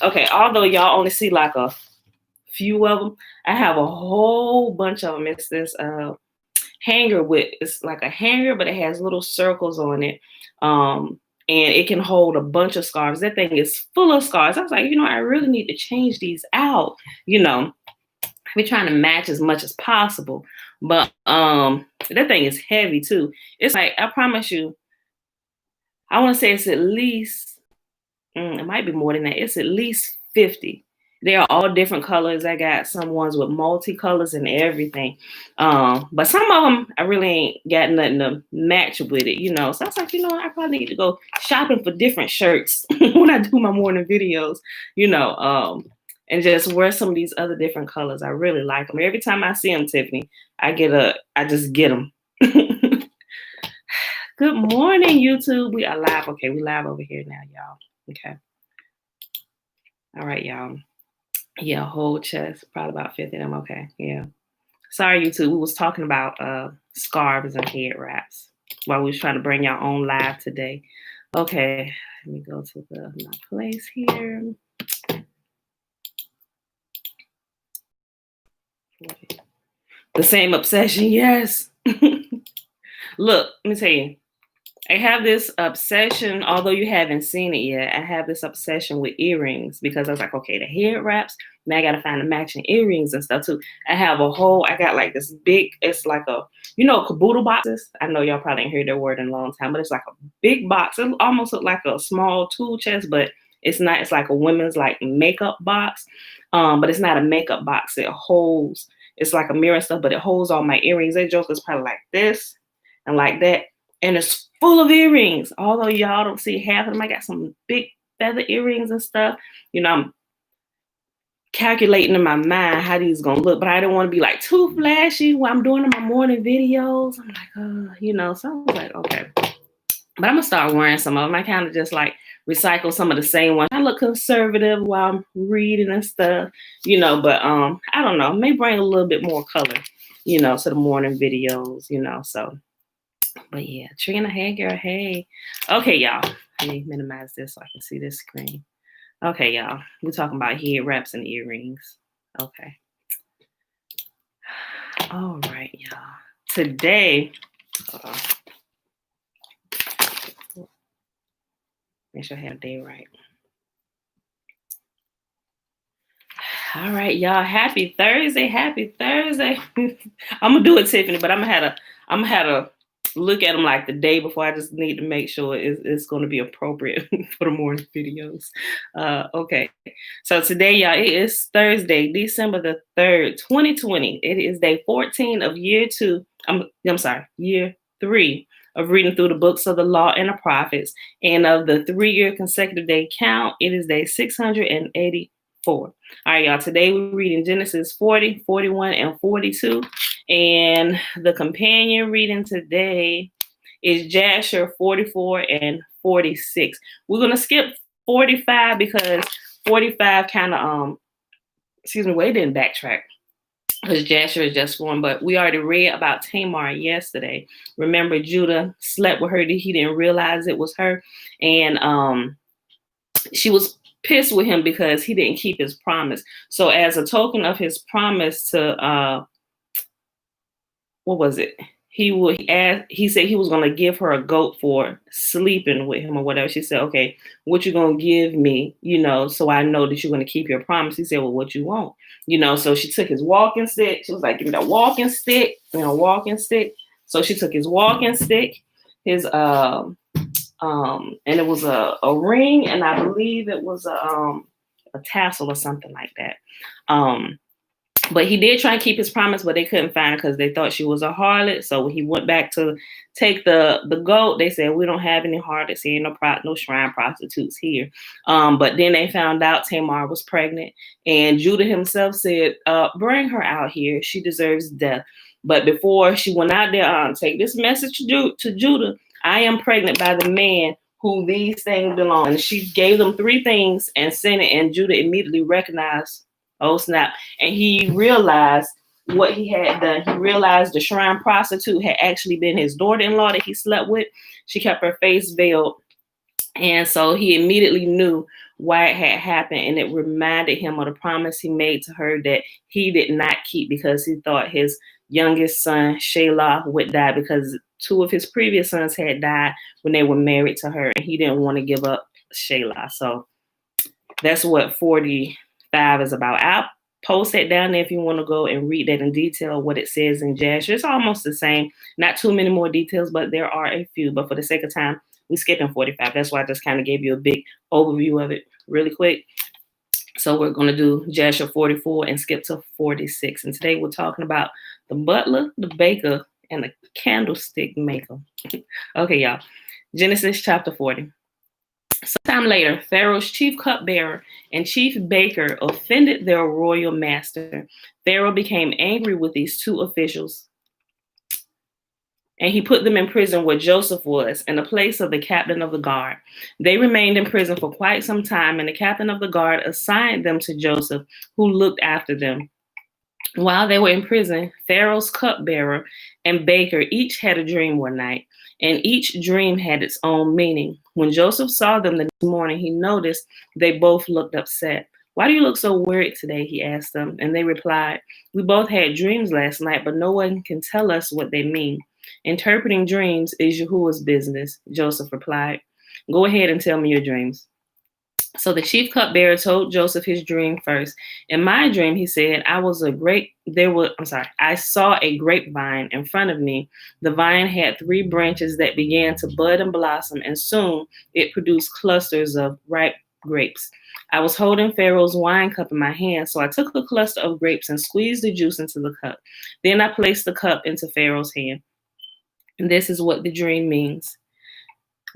Okay, although y'all only see like a few of them, I have a whole bunch of them. It's this hanger it's like a hanger, but it has little circles on it. And it can hold a bunch of scarves. That thing is full of scarves. I was like, I really need to change these out. We're trying to match as much as possible. But that thing is heavy too. It's like, I promise you, I want to say it's at least, it might be more than that. It's at least 50. They are all different colors. I got some ones with multicolors and everything. But some of them, I really ain't got nothing to match with it, So I was like, I probably need to go shopping for different shirts when I do my morning videos, and just wear some of these other different colors. I really like them. Every time I see them, Tiffany, I just get them. Good morning, YouTube. We are live. Okay, we live over here now, y'all. Okay. All right, y'all. Yeah, whole chest, probably about 50 of them. Okay, yeah. Sorry, YouTube. We was talking about scarves and head wraps while we was trying to bring y'all on live today. Okay, let me go to my place here. The same obsession, yes. Look, let me tell you. I have this obsession, although you haven't seen it yet, I have this obsession with earrings because I was like, okay, the head wraps, now I got to find the matching earrings and stuff too. I got like this big, it's like caboodle boxes. I know y'all probably ain't heard that word in a long time, but it's like a big box. It almost look like a small tool chest, but it's not. It's like a women's like makeup box, but it's not a makeup box. It's like a mirror and stuff, but it holds all my earrings. That joke is probably like this and like that. And it's full of earrings. Although y'all don't see half of them, I got some big feather earrings and stuff. I'm calculating in my mind how these gonna look, but I don't want to be like too flashy while I'm doing my morning videos. I'm like, so I was like, okay. But I'm gonna start wearing some of them. I kind of just like recycle some of the same ones. I look conservative while I'm reading and stuff, but I don't know, may bring a little bit more color, to the morning videos, so. But yeah, Trina, hey girl, hey. Okay, y'all. Let me minimize this so I can see this screen. Okay, y'all. We're talking about head wraps and earrings. Okay. All right, y'all. Today, make sure I have the day right. All right, y'all. Happy Thursday. Happy Thursday. I'm gonna do it, Tiffany, but I'm gonna have to look at them like the day before. I just need to make sure it's going to be appropriate for the morning videos. Okay. So today, y'all, it is Thursday, December the 3rd, 2020. It is day 14 of year 3 of reading through the books of the law and the prophets. And of the 3-year consecutive day count, it is day 684. All right, y'all. Today we're reading Genesis 40, 41, and 42. And the companion reading today is Jasher 44 and 46. We're going to skip 45 because 45 kind of, it didn't backtrack because Jasher is just one, but we already read about Tamar yesterday. Remember, Judah slept with her. He didn't realize it was her. And she was pissed with him because he didn't keep his promise. So as a token of his promise to, what was it? He said he was going to give her a goat for sleeping with him or whatever. She said, okay, what you going to give me, so I know that you're going to keep your promise. He said, well, what you want, so she took his walking stick. She was like, give me that walking stick, walking stick. So she took his walking stick, his, and it was a ring. And I believe it was a tassel or something like that. But he did try and keep his promise, but they couldn't find her because they thought she was a harlot. So when he went back to take the goat, they said, we don't have any harlots here, no shrine prostitutes here. But then they found out Tamar was pregnant, and Judah himself said, bring her out here. She deserves death. But before she went out there, take this message to Judah. I am pregnant by the man who these things belong. And she gave them 3 things and sent it, and Judah immediately recognized, oh snap. And he realized what he had done. He realized the shrine prostitute had actually been his daughter-in-law that he slept with. She kept her face veiled. And so he immediately knew why it had happened, and it reminded him of the promise he made to her that he did not keep because he thought his youngest son, Shelah, would die because two of his previous sons had died when they were married to her, and he didn't want to give up Shelah. So that's what 45 is about. I'll post that down there if you want to go and read that in detail, what it says in Jasher. It's almost the same. Not too many more details, but there are a few. But for the sake of time, we skipping 45. That's why I just kind of gave you a big overview of it really quick. So we're going to do Jasher 44 and skip to 46. And today we're talking about the butler, the baker, and the candlestick maker. Okay, y'all. Genesis chapter 40. Sometime later, Pharaoh's chief cupbearer and chief baker offended their royal master. Pharaoh became angry with these two officials, and he put them in prison where Joseph was, in the place of the captain of the guard. They remained in prison for quite some time, and the captain of the guard assigned them to Joseph, who looked after them. While they were in prison, Pharaoh's cupbearer and baker each had a dream one night, and each dream had its own meaning. When Joseph saw them the next morning, he noticed they both looked upset. "Why do you look so worried today?" he asked them, and they replied, "We both had dreams last night, but no one can tell us what they mean." "Interpreting dreams is Yahuwah's business," Joseph replied. "Go ahead and tell me your dreams." So the chief cupbearer told Joseph his dream first. "In my dream," he said, I saw a grapevine in front of me. The vine had 3 branches that began to bud and blossom, and soon it produced clusters of ripe grapes. I was holding Pharaoh's wine cup in my hand, so I took a cluster of grapes and squeezed the juice into the cup. Then I placed the cup into Pharaoh's hand. And this is what the dream means.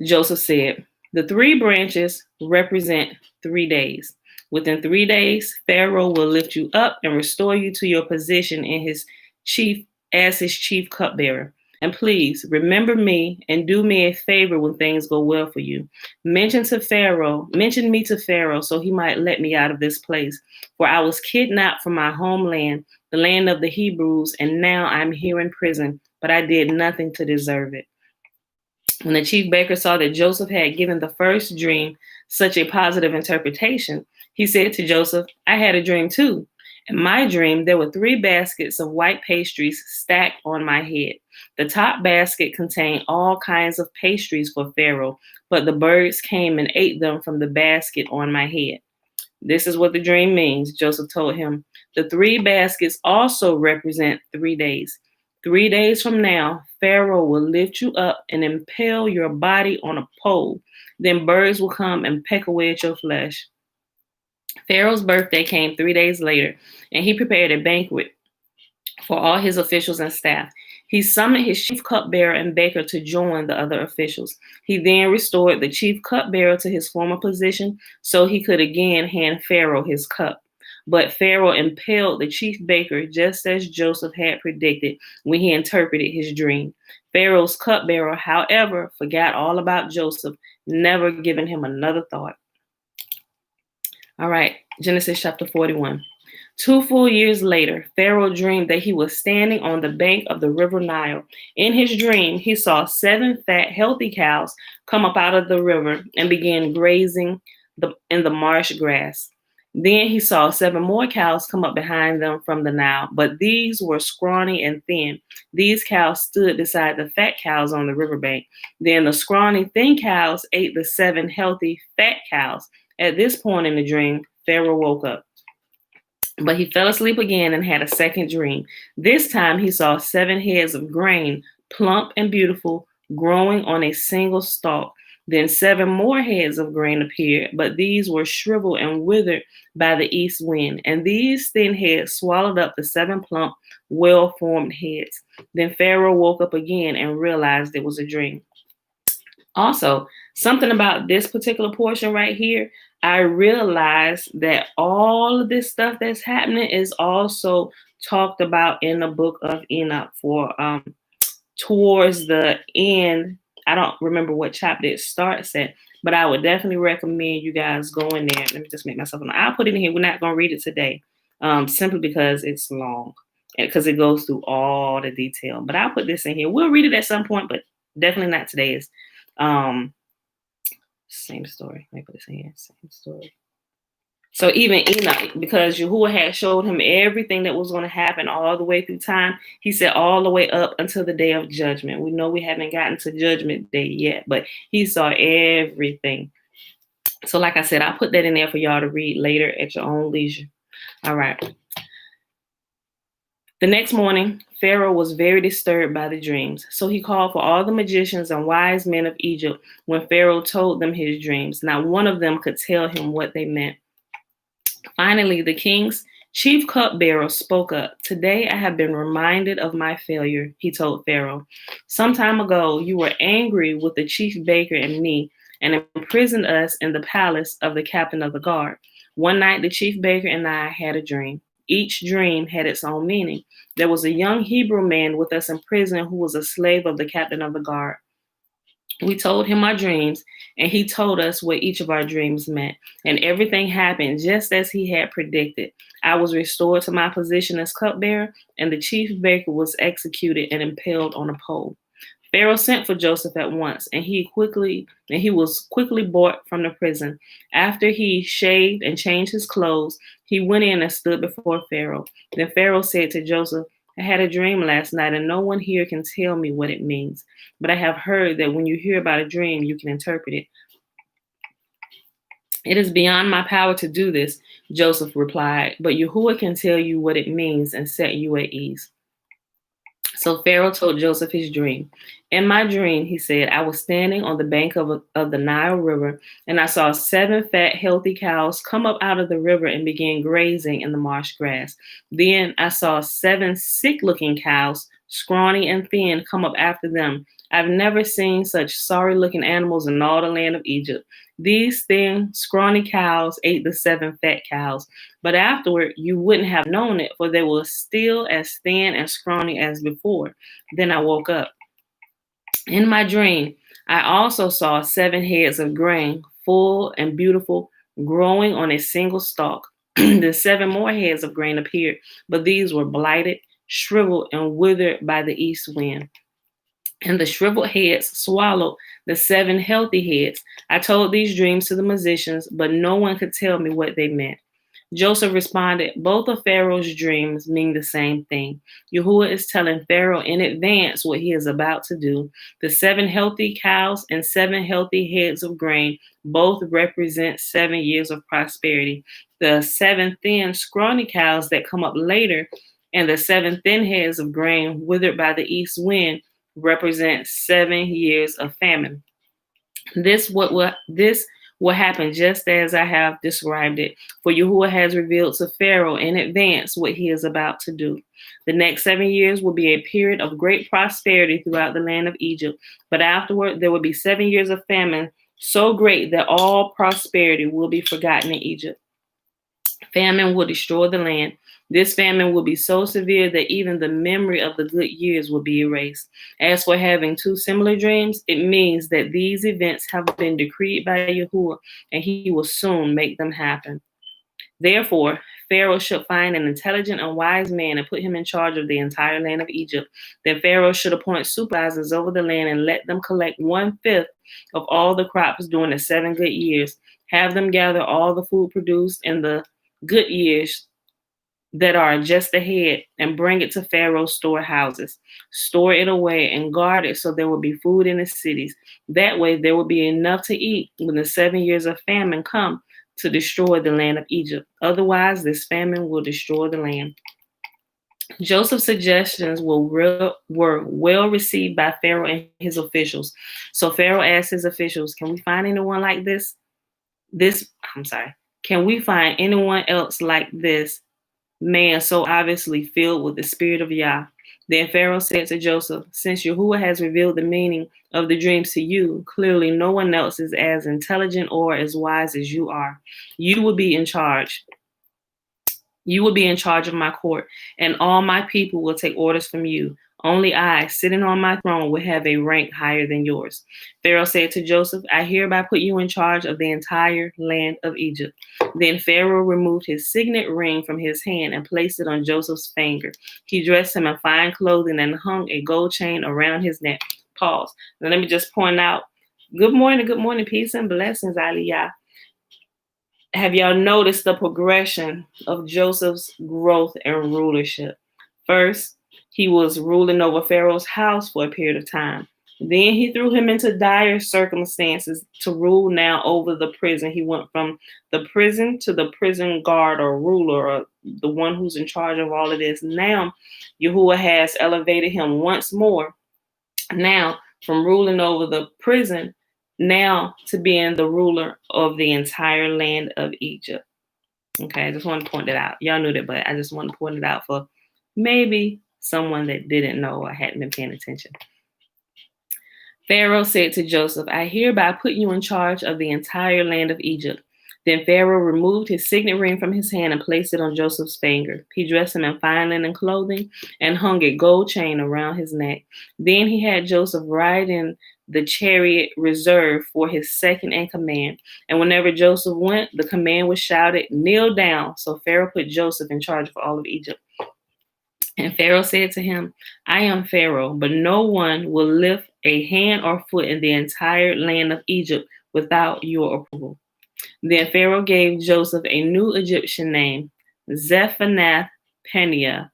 Joseph said, "The 3 branches represent 3 days. Within 3 days, Pharaoh will lift you up and restore you to your position in his chief cupbearer. And please remember me and do me a favor when things go well for you. Mention me to Pharaoh so he might let me out of this place. For I was kidnapped from my homeland, the land of the Hebrews, and now I'm here in prison, but I did nothing to deserve it." When the chief baker saw that Joseph had given the first dream such a positive interpretation, he said to Joseph, "I had a dream too. In my dream, there were 3 baskets of white pastries stacked on my head. The top basket contained all kinds of pastries for Pharaoh, but the birds came and ate them from the basket on my head." "This is what the dream means," Joseph told him. "The 3 baskets also represent 3 days. 3 days from now, Pharaoh will lift you up and impale your body on a pole. Then birds will come and peck away at your flesh." Pharaoh's birthday came 3 days later, and he prepared a banquet for all his officials and staff. He summoned his chief cupbearer and baker to join the other officials. He then restored the chief cupbearer to his former position so he could again hand Pharaoh his cup. But Pharaoh impaled the chief baker just as Joseph had predicted when he interpreted his dream. Pharaoh's cupbearer, however, forgot all about Joseph, never giving him another thought. All right, Genesis chapter 41. 2 full years later, Pharaoh dreamed that he was standing on the bank of the river Nile. In his dream, he saw 7 fat, healthy cows come up out of the river and begin grazing in the marsh grass. Then he saw 7 more cows come up behind them from the Nile, but these were scrawny and thin. These cows stood beside the fat cows on the riverbank. Then the scrawny, thin cows ate the 7 healthy, fat cows. At this point in the dream, Pharaoh woke up. But he fell asleep again and had a second dream. This time he saw 7 heads of grain, plump and beautiful, growing on a single stalk. Then 7 more heads of grain appeared, but these were shriveled and withered by the east wind. And these thin heads swallowed up the 7 plump, well-formed heads. Then Pharaoh woke up again and realized it was a dream. Also, something about this particular portion right here, I realized that all of this stuff that's happening is also talked about in the Book of Enoch for towards the end. I don't remember what chapter it starts at, but I would definitely recommend you guys go in there. Let me just make myself know. I'll put it in here. We're not going to read it today, simply because it's long and because it goes through all the detail. But I'll put this in here. We'll read it at some point, but definitely not today's. Same story. Let me put this in here. Same story. So even Enoch, because Yahuwah had showed him everything that was going to happen all the way through time, he said all the way up until the day of judgment. We know we haven't gotten to judgment day yet, but he saw everything. So like I said, I put that in there for y'all to read later at your own leisure. All right. The next morning, Pharaoh was very disturbed by the dreams. So he called for all the magicians and wise men of Egypt. When Pharaoh told them his dreams, not one of them could tell him what they meant. Finally, the king's chief cupbearer spoke up. Today I have been reminded of my failure, he told Pharaoh. Some time ago, you were angry with the chief baker and me and imprisoned us in the palace of the captain of the guard. One night, the chief baker and I had a dream. Each dream had its own meaning. There was a young Hebrew man with us in prison who was a slave of the captain of the guard. We told him our dreams, and he told us what each of our dreams meant. And everything happened just as he had predicted. I was restored to my position as cupbearer, and the chief baker was executed and impaled on a pole. Pharaoh sent for Joseph at once, and he was quickly brought from the prison. After he shaved and changed his clothes, he went in and stood before Pharaoh. Then Pharaoh said to Joseph, I had a dream last night, and no one here can tell me what it means. But I have heard that when you hear about a dream, you can interpret it. It is beyond my power to do this, Joseph replied, but Yahuwah can tell you what it means and set you at ease. So Pharaoh told Joseph his dream. In my dream, he said, I was standing on the bank of the Nile River, and I saw 7 fat, healthy cows come up out of the river and begin grazing in the marsh grass. Then I saw 7 sick-looking cows, scrawny and thin, come up after them. I've never seen such sorry-looking animals in all the land of Egypt. These thin, scrawny cows ate the 7 fat cows. But afterward, you wouldn't have known it, for they were still as thin and scrawny as before. Then I woke up. In my dream, I also saw 7 heads of grain, full and beautiful, growing on a single stalk. The 7 more heads of grain appeared, but these were blighted, shriveled, and withered by the east wind. And the shriveled heads swallowed the 7 healthy heads. I told these dreams to the musicians, but no one could tell me what they meant. Joseph responded, both of Pharaoh's dreams mean the same thing. Yahuwah is telling Pharaoh in advance what he is about to do. The 7 healthy cows and 7 healthy heads of grain both represent 7 years of prosperity. The 7 thin, scrawny cows that come up later and the 7 thin heads of grain withered by the east wind represent 7 years of famine. This will happen just as I have described it, for Yahuwah has revealed to Pharaoh in advance what he is about to do. The next 7 years will be a period of great prosperity throughout the land of Egypt, but afterward there will be 7 years of famine so great that all prosperity will be forgotten in Egypt. Famine will destroy the land. This famine will be so severe that even the memory of the good years will be erased. As for having 2 similar dreams, it means that these events have been decreed by Yahuwah, and he will soon make them happen. Therefore, Pharaoh should find an intelligent and wise man and put him in charge of the entire land of Egypt. Then Pharaoh should appoint supervisors over the land and let them collect 1/5 of all the crops during the 7 good years. Have them gather all the food produced in the good years that are just ahead and bring it to Pharaoh's storehouses. Store it away and guard it so there will be food in the cities. That way there will be enough to eat when the 7 years of famine come to destroy the land of Egypt. Otherwise, this famine will destroy the land. Joseph's suggestions were well received by Pharaoh and his officials. So Pharaoh asked his officials, can we find anyone like this? Can we find anyone else like this man so obviously filled with the spirit of Yah? Then Pharaoh said to Joseph, since Yahuwah has revealed the meaning of the dreams to you, clearly no one else is as intelligent or as wise as you are. You will be in charge. You will be in charge of my court, and all my people will take orders from you. Only I, sitting on my throne, will have a rank higher than yours. Pharaoh said to Joseph, I hereby put you in charge of the entire land of Egypt. Then Pharaoh removed his signet ring from his hand and placed it on Joseph's finger. He dressed him in fine clothing and hung a gold chain around his neck. Pause. Now let me just point out Good morning, peace and blessings, Aliyah. Have y'all noticed the progression of Joseph's growth and rulership? First, he was ruling over Pharaoh's house for a period of time. Then he threw him into dire circumstances to rule now over the prison. He went from the prison to the prison guard or ruler or the one who's in charge of all of this. Now, Yahuwah has elevated him once more. Now, from ruling over the prison, now to being the ruler of the entire land of Egypt. Okay, I just want to point that out. Y'all knew that, but I just want to point it out for maybe someone that didn't know or hadn't been paying attention. Pharaoh said to Joseph, I hereby put you in charge of the entire land of Egypt. Then Pharaoh removed his signet ring from his hand and placed it on Joseph's finger. He dressed him in fine linen clothing and hung a gold chain around his neck. Then he had Joseph ride in the chariot reserved for his second in command. And whenever Joseph went, the command was shouted, kneel down. So Pharaoh put Joseph in charge of all of Egypt. And Pharaoh said to him, I am Pharaoh, but no one will lift a hand or foot in the entire land of Egypt without your approval. Then Pharaoh gave Joseph a new Egyptian name, Zephanath Paneah.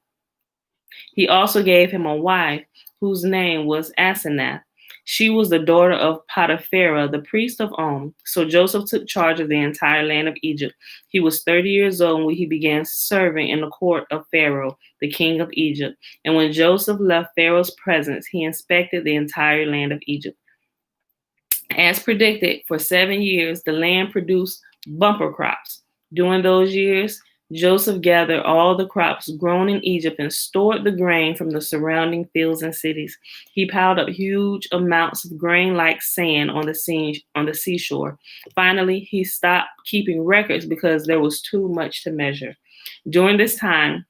He also gave him a wife whose name was Asenath. She was the daughter of Potiphar, the priest of On. So Joseph took charge of the entire land of Egypt. He was 30 years old when he began serving in the court of Pharaoh, the king of Egypt. And when Joseph left Pharaoh's presence, he inspected the entire land of Egypt. As predicted, for 7 years, the land produced bumper crops. During those years, Joseph gathered all the crops grown in Egypt and stored the grain from the surrounding fields and cities. He piled up huge amounts of grain like sand on the seashore. Finally, he stopped keeping records because there was too much to measure. During this time,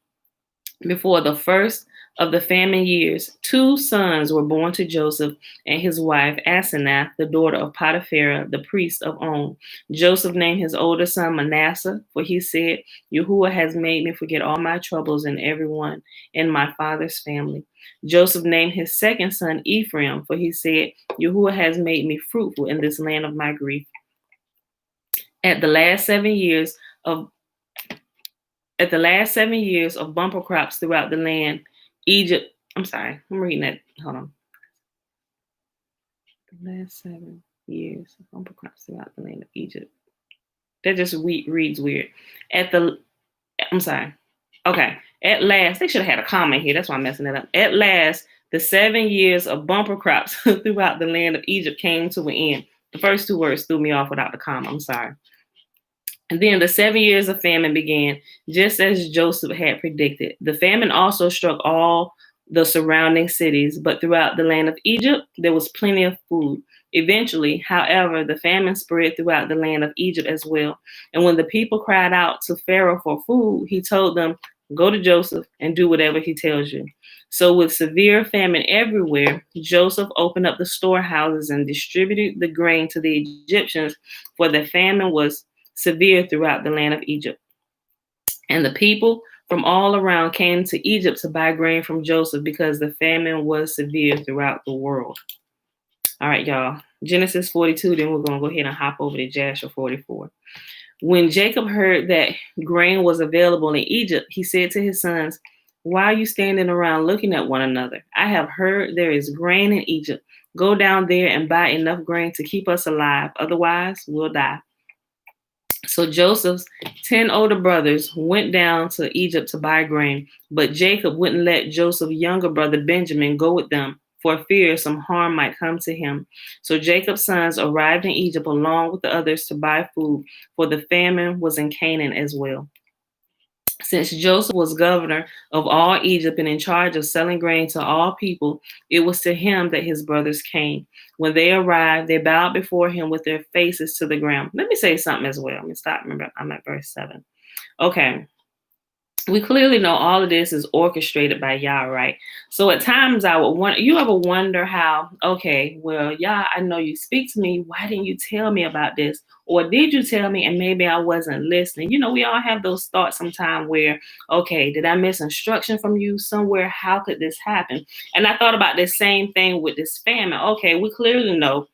before the first of the famine years, 2 sons were born to Joseph and his wife Asenath, the daughter of Potiphar, the priest of On. Joseph named his older son Manasseh, for he said, Yahuwah has made me forget all my troubles and everyone in my father's family. Joseph named his second son Ephraim, for he said, Yahuwah has made me fruitful in this land of my grief. At the last 7 years of bumper crops throughout the land, Egypt, I'm sorry, I'm reading that. Hold on. The last 7 years of bumper crops throughout the land of Egypt. That just reads weird. Okay. At last, they should have had a comma here. That's why I'm messing it up. At last, the 7 years of bumper crops throughout the land of Egypt came to an end. The first 2 words threw me off without the comma. I'm sorry. And then the 7 years of famine began, just as Joseph had predicted. The famine also struck all the surrounding cities, but throughout the land of Egypt, there was plenty of food. Eventually, however, the famine spread throughout the land of Egypt as well. And when the people cried out to Pharaoh for food, he told them, go to Joseph and do whatever he tells you. So with severe famine everywhere, Joseph opened up the storehouses and distributed the grain to the Egyptians, for the famine was severe throughout the land of Egypt. And the people from all around came to Egypt to buy grain from Joseph because the famine was severe throughout the world. All right, y'all. Genesis 42, then we're going to go ahead and hop over to Jasher 44. When Jacob heard that grain was available in Egypt, he said to his sons, why are you standing around looking at one another? I have heard there is grain in Egypt. Go down there and buy enough grain to keep us alive. Otherwise, we'll die. So Joseph's 10 older brothers went down to Egypt to buy grain, but Jacob wouldn't let Joseph's younger brother Benjamin go with them for fear some harm might come to him. So Jacob's sons arrived in Egypt along with the others to buy food, for the famine was in Canaan as well. Since Joseph was governor of all Egypt and in charge of selling grain to all people, it was to him that his brothers came. When they arrived, they bowed before him with their faces to the ground. Let me say something as well. Let me stop. Remember, I'm at verse 7. Okay. We clearly know all of this is orchestrated by Yah, right? So at times I would wonder, you ever wonder how, okay, well, Yah, I know you speak to me. Why didn't you tell me about this? Or did you tell me and maybe I wasn't listening? You know, we all have those thoughts sometimes where, okay, did I miss instruction from you somewhere? How could this happen? And I thought about this same thing with this famine. Okay, we clearly know,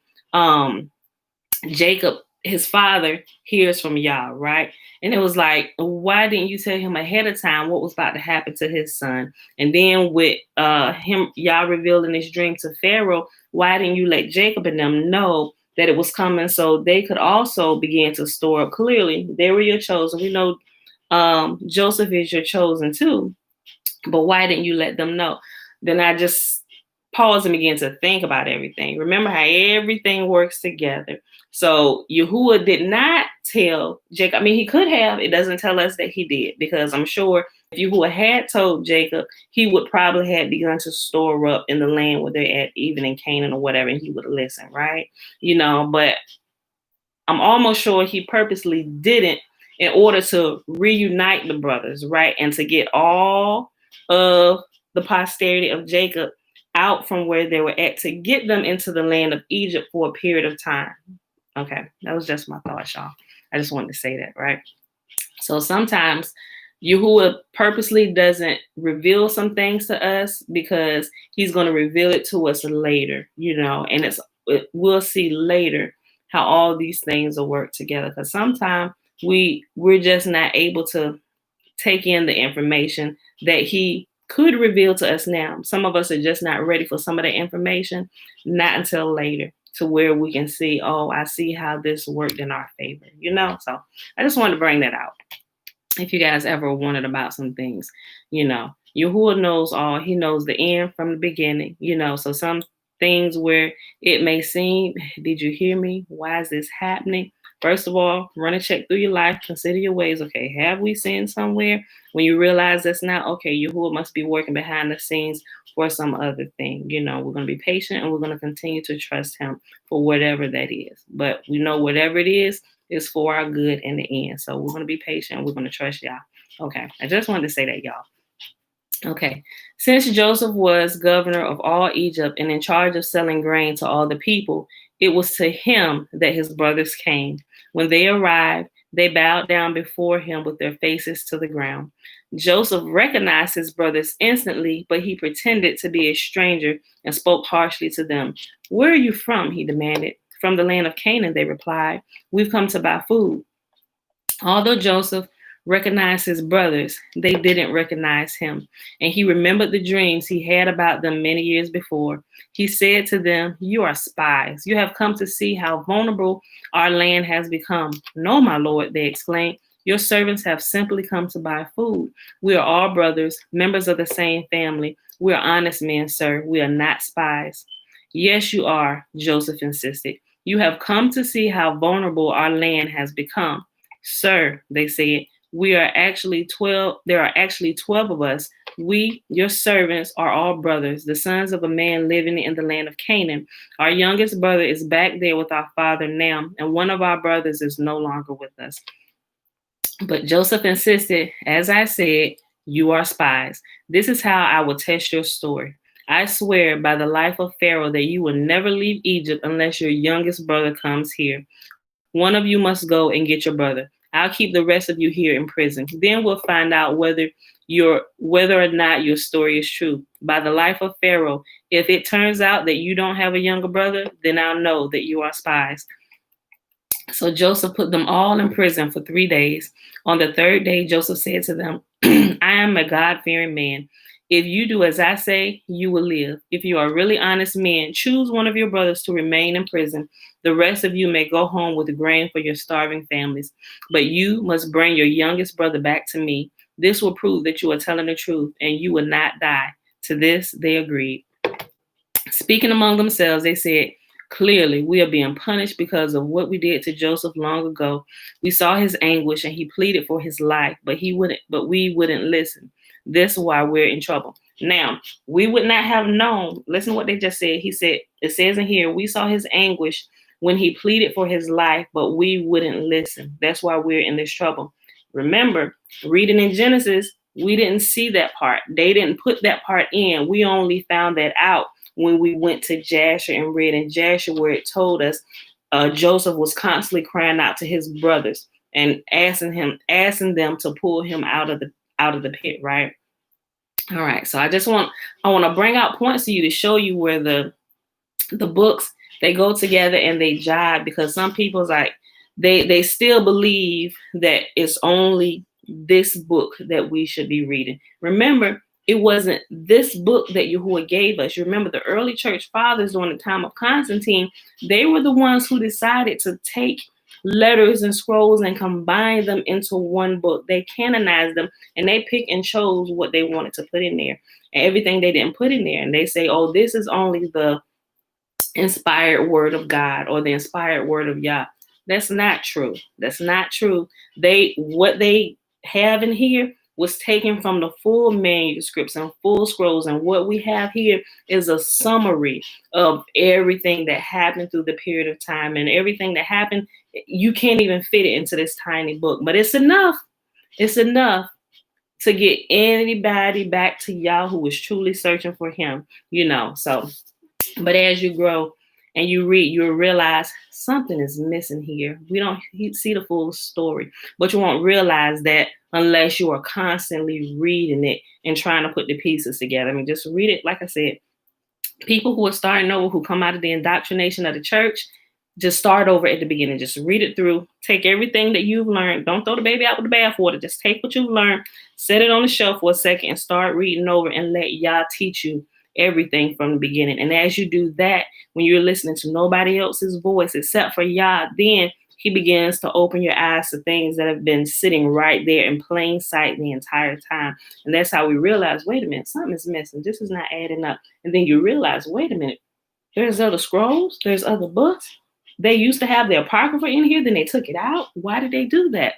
Jacob, his father, hears from Yah, right? And it was like, why didn't you tell him ahead of time what was about to happen to his son? And then with Yah revealing his dream to Pharaoh, why didn't you let Jacob and them know that it was coming so they could also begin to store up? Clearly, they were your chosen. We know Joseph is your chosen too, but why didn't you let them know? Then I just pause and begin to think about everything. Remember how everything works together. So Yahuwah did not tell Jacob. I mean, he could have. It doesn't tell us that he did, because I'm sure if Yahuwah had told Jacob, he would probably have begun to store up in the land where they're at, even in Canaan or whatever, and he would have listened, right? But I'm almost sure he purposely didn't, in order to reunite the brothers, right? And to get all of the posterity of Jacob out from where they were at, to get them into the land of Egypt for a period of time. Okay, that was just my thoughts, y'all. I just wanted to say that, right? So sometimes Yahuwah purposely doesn't reveal some things to us because he's going to reveal it to us later, and we'll see later how all these things will work together. Because sometimes we're just not able to take in the information that he could reveal to us now. Some of us are just not ready for some of the information, not until later, to where we can see, oh, I see how this worked in our favor, So I just wanted to bring that out. If you guys ever wondered about some things, Yahuwah knows all. He knows the end from the beginning, So some things where it may seem, did you hear me? Why is this happening? First of all, run a check through your life. Consider your ways. Okay, have we sinned somewhere? When you realize that's not, okay, Yahuwah must be working behind the scenes for some other thing. We're going to be patient and we're going to continue to trust him for whatever that is. But we know whatever it is for our good in the end. So we're going to be patient. We're going to trust y'all. Okay, I just wanted to say that, y'all. Okay, since Joseph was governor of all Egypt and in charge of selling grain to all the people, it was to him that his brothers came. When they arrived, they bowed down before him with their faces to the ground. Joseph recognized his brothers instantly, but he pretended to be a stranger and spoke harshly to them. Where are you from? He demanded. From the land of Canaan, they replied. We've come to buy food. Although Joseph recognized his brothers, they didn't recognize him, and he remembered the dreams he had about them many years before. He said to them, "You are spies. You have come to see how vulnerable our land has become." "No, my lord," they exclaimed. "Your servants have simply come to buy food. We are all brothers, members of the same family. We are honest men, sir. We are not spies." "Yes, you are," Joseph insisted. "You have come to see how vulnerable our land has become." "Sir," they said, there are actually 12 of us. We, your servants, are all brothers, the sons of a man living in the land of Canaan. Our youngest brother is back there with our father now, and one of our brothers is no longer with us." But Joseph insisted, "As I said, you are spies. This is how I will test your story. I swear by the life of Pharaoh that you will never leave Egypt unless your youngest brother comes here. One of you must go and get your brother. I'll keep the rest of you here in prison. Then we'll find out whether or not your story is true. By the life of Pharaoh, if it turns out that you don't have a younger brother, then I'll know that you are spies." So Joseph put them all in prison for 3 days. On the third day, Joseph said to them, "I am a God-fearing man. If you do as I say, you will live. If you are really honest men, choose one of your brothers to remain in prison. The rest of you may go home with grain for your starving families. But you must bring your youngest brother back to me. This will prove that you are telling the truth, and you will not die." To this, they agreed. Speaking among themselves, they said, "Clearly, we are being punished because of what we did to Joseph long ago. We saw his anguish and he pleaded for his life, but we wouldn't listen. This is why we're in trouble." Now, we would not have known. Listen to what they just said. It says in here, we saw his anguish when he pleaded for his life, but we wouldn't listen. That's why we're in this trouble. Remember, reading in Genesis, we didn't see that part. They didn't put that part in. We only found that out when we went to Jasher and read in Jasher, where it told us Joseph was constantly crying out to his brothers and asking them to pull him out of the pit, right? All right. So I want to bring out points to you to show you where the books They go together and they jive because some people's like they still believe that it's only this book that we should be reading. Remember, it wasn't this book that Yahuwah gave us. You remember the early church fathers during the time of Constantine, they were the ones who decided to take letters and scrolls and combine them into one book. They canonized them and they picked and chose what they wanted to put in there and everything they didn't put in there. And they say, oh, this is only the inspired word of God or the inspired word of Yah. That's not true. That's not true. What they have in here was taken from the full manuscripts and full scrolls. And what we have here is a summary of everything that happened through the period of time, and everything that happened. You can't even fit it into this tiny book, but it's enough. It's enough to get anybody back to Yah who is truly searching for him, So, but as you grow and you read, you'll realize something is missing here. We don't see the full story, but you won't realize that unless you are constantly reading it and trying to put the pieces together. I mean, just read it. Like I said, people who are starting over, who come out of the indoctrination of the church, just start over at the beginning. Just read it through. Take everything that you've learned. Don't throw the baby out with the bathwater. Just take what you've learned, set it on the shelf for a second, and start reading over and let Yah teach you everything from the beginning. And as you do that, when you're listening to nobody else's voice except for Yah, then he begins to open your eyes to things that have been sitting right there in plain sight the entire time. And that's how we realize, wait a minute, something is missing. This is not adding up. And then you realize, wait a minute, there's other scrolls, there's other books. They used to have the Apocrypha in here, then they took it out. Why did they do that?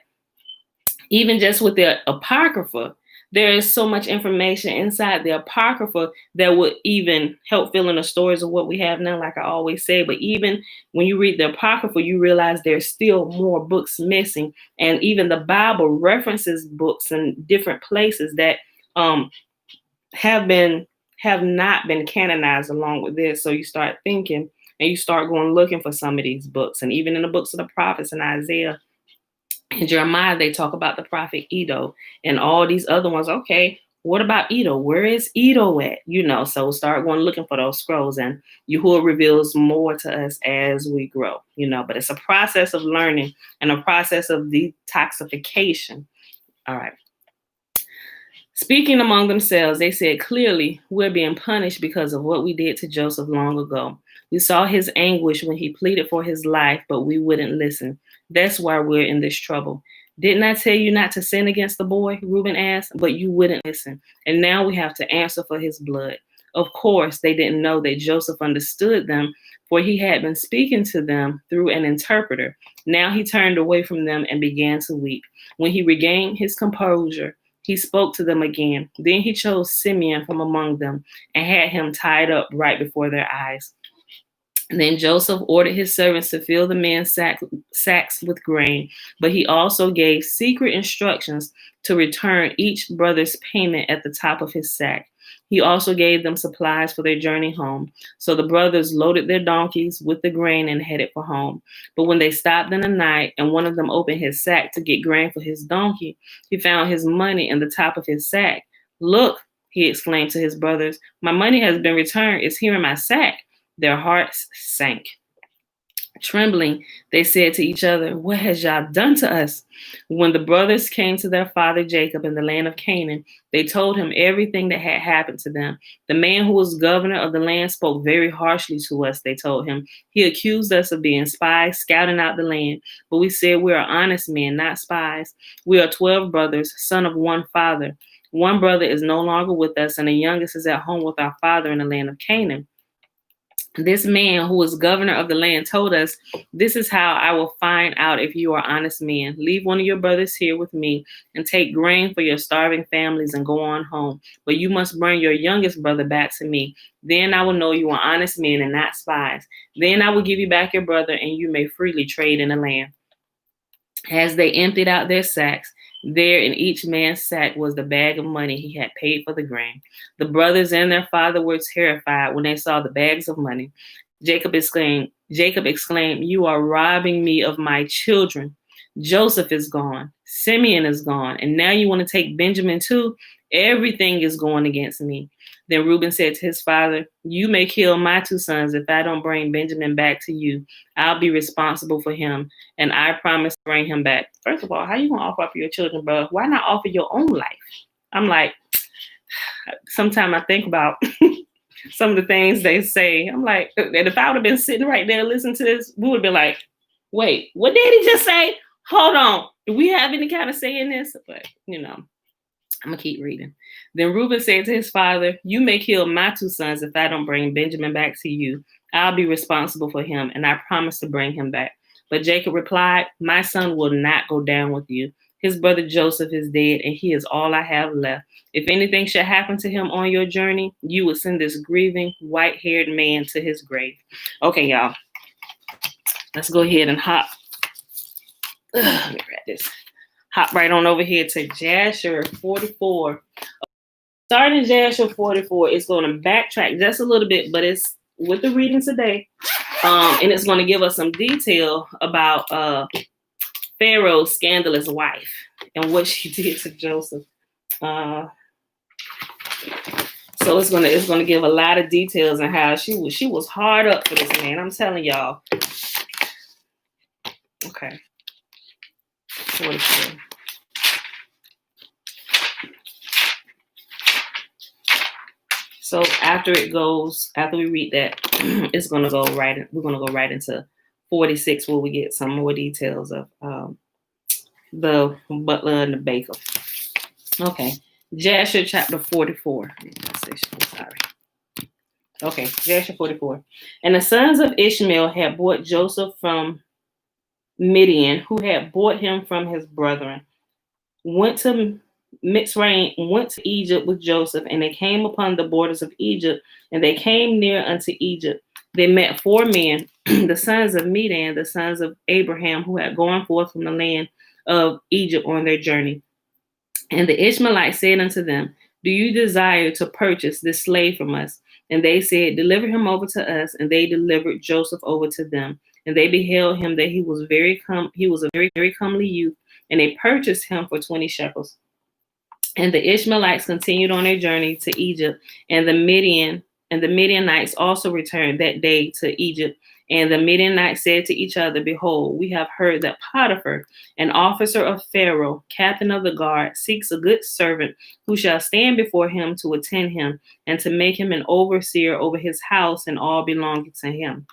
Even just with the Apocrypha, there is so much information inside the Apocrypha that would even help fill in the stories of what we have now, like I always say. But even when you read the Apocrypha, you realize there's still more books missing. And even the Bible references books in different places that have not been canonized along with this. So you start thinking and you start going looking for some of these books. And even in the books of the prophets in Isaiah and Jeremiah, they talk about the prophet Edo and all these other ones. Okay, what about Edo? Where is Edo at? So start going looking for those scrolls, and Yahuwah reveals more to us as we grow, but it's a process of learning and a process of detoxification. All right. Speaking among themselves, they said, clearly, we're being punished because of what we did to Joseph long ago. We saw his anguish when he pleaded for his life, but we wouldn't listen. That's why we're in this trouble. Didn't I tell you not to sin against the boy? Reuben asked, but you wouldn't listen. And now we have to answer for his blood. Of course, they didn't know that Joseph understood them, for he had been speaking to them through an interpreter. Now he turned away from them and began to weep. When he regained his composure, he spoke to them again. Then he chose Simeon from among them and had him tied up right before their eyes. And then Joseph ordered his servants to fill the men's sacks with grain, but he also gave secret instructions to return each brother's payment at the top of his sack. He also gave them supplies for their journey home. So the brothers loaded their donkeys with the grain and headed for home. But when they stopped in the night and one of them opened his sack to get grain for his donkey, he found his money in the top of his sack. Look, he exclaimed to his brothers, my money has been returned. It's here in my sack. Their hearts sank. Trembling, they said to each other, what has Yah done to us? When the brothers came to their father Jacob in the land of Canaan, they told him everything that had happened to them. The man who was governor of the land spoke very harshly to us, they told him. He accused us of being spies, scouting out the land. But we said we are honest men, not spies. We are 12 brothers, son of one father. One brother is no longer with us, and the youngest is at home with our father in the land of Canaan. This man who was governor of the land told us, this is how I will find out if you are honest men. Leave one of your brothers here with me and take grain for your starving families and go on home. But you must bring your youngest brother back to me. Then I will know you are honest men and not spies. Then I will give you back your brother and you may freely trade in the land. As they emptied out their sacks, there in each man's sack was the bag of money he had paid for the grain. The brothers and their father were terrified when they saw the bags of money. Jacob exclaimed, you are robbing me of my children. Joseph is gone. Simeon is gone. And now you want to take Benjamin too? Everything is going against me. Then Reuben said to his father, you may kill my two sons if I don't bring Benjamin back to you. I'll be responsible for him, and I promise to bring him back. First of all, how you going to offer up your children, bro? Why not offer your own life? I'm like, sometimes I think about some of the things they say. I'm like, and if I would have been sitting right there listening to this, we would have been like, wait, what did he just say? Hold on. Do we have any kind of say in this? But, I'm going to keep reading. Then Reuben said to his father, you may kill my two sons if I don't bring Benjamin back to you. I'll be responsible for him, and I promise to bring him back. But Jacob replied, my son will not go down with you. His brother Joseph is dead, and he is all I have left. If anything should happen to him on your journey, you will send this grieving, white-haired man to his grave. Okay, y'all. Let's go ahead and hop. Let me grab this. Hop right on over here to Jasher 44. Starting Jasher 44, it's going to backtrack just a little bit, but it's with the reading today. And it's going to give us some detail about Pharaoh's scandalous wife and what she did to Joseph. So it's gonna give a lot of details on how she was hard up for this man. I'm telling y'all. Okay. 44. So after we read that, it's gonna go right. We're gonna go right into 46, where we get some more details of the butler and the baker. Okay, Jasher chapter 44. Sorry. Okay, Jasher 44. And the sons of Ishmael had bought Joseph from Midian, who had bought him from his brethren, went to Mitzrayim, went to Egypt with Joseph, and they came upon the borders of Egypt, and they came near unto Egypt. They met 4 men, the sons of Midian, the sons of Abraham, who had gone forth from the land of Egypt on their journey. And the Ishmaelites said unto them, do you desire to purchase this slave from us? And they said, deliver him over to us. And they delivered Joseph over to them. And they beheld him that he was a very, very comely youth, and they purchased him for 20 shekels. And the Ishmaelites continued on their journey to Egypt, and the Midianites also returned that day to Egypt. And the Midianites said to each other, behold, we have heard that Potiphar, an officer of Pharaoh, captain of the guard, seeks a good servant who shall stand before him to attend him, and to make him an overseer over his house and all belonging to him.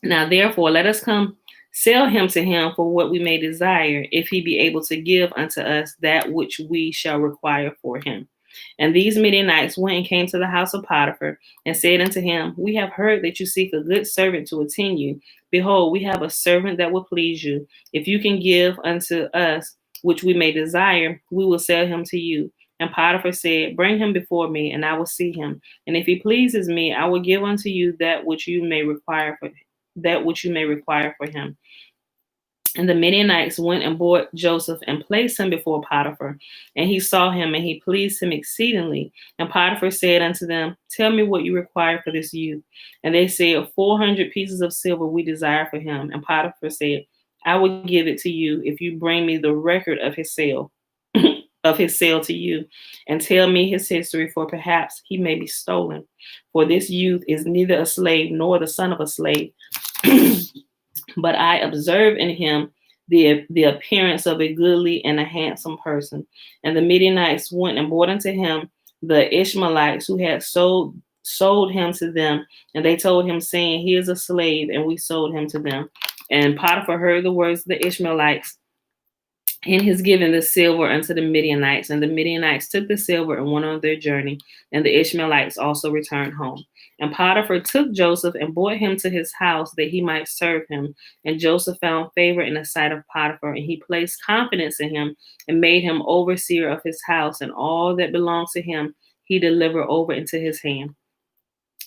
Now, therefore, let us come sell him to him for what we may desire, if he be able to give unto us that which we shall require for him. And these Midianites went and came to the house of Potiphar, and said unto him, we have heard that you seek a good servant to attend you. Behold, we have a servant that will please you. If you can give unto us which we may desire, we will sell him to you. And Potiphar said, bring him before me, and I will see him. And if he pleases me, I will give unto you that which you may require for him. And the Midianites went and bought Joseph and placed him before Potiphar. And he saw him, and he pleased him exceedingly. And Potiphar said unto them, tell me what you require for this youth. And they said, 400 pieces of silver we desire for him. And Potiphar said, I will give it to you if you bring me the record of his sale. Of his sale to you, and tell me his history, for perhaps he may be stolen. For this youth is neither a slave nor the son of a slave, but I observe in him the appearance of a goodly and a handsome person. And the Midianites went and brought unto him the Ishmaelites who had sold him to them, and they told him, saying, he is a slave, and we sold him to them. And Potiphar heard the words of the Ishmaelites, and has given the silver unto the Midianites. And the Midianites took the silver and went on their journey, and the Ishmaelites also returned home. And Potiphar took Joseph and brought him to his house that he might serve him. And Joseph found favor in the sight of Potiphar, and he placed confidence in him and made him overseer of his house, and all that belonged to him he delivered over into his hand.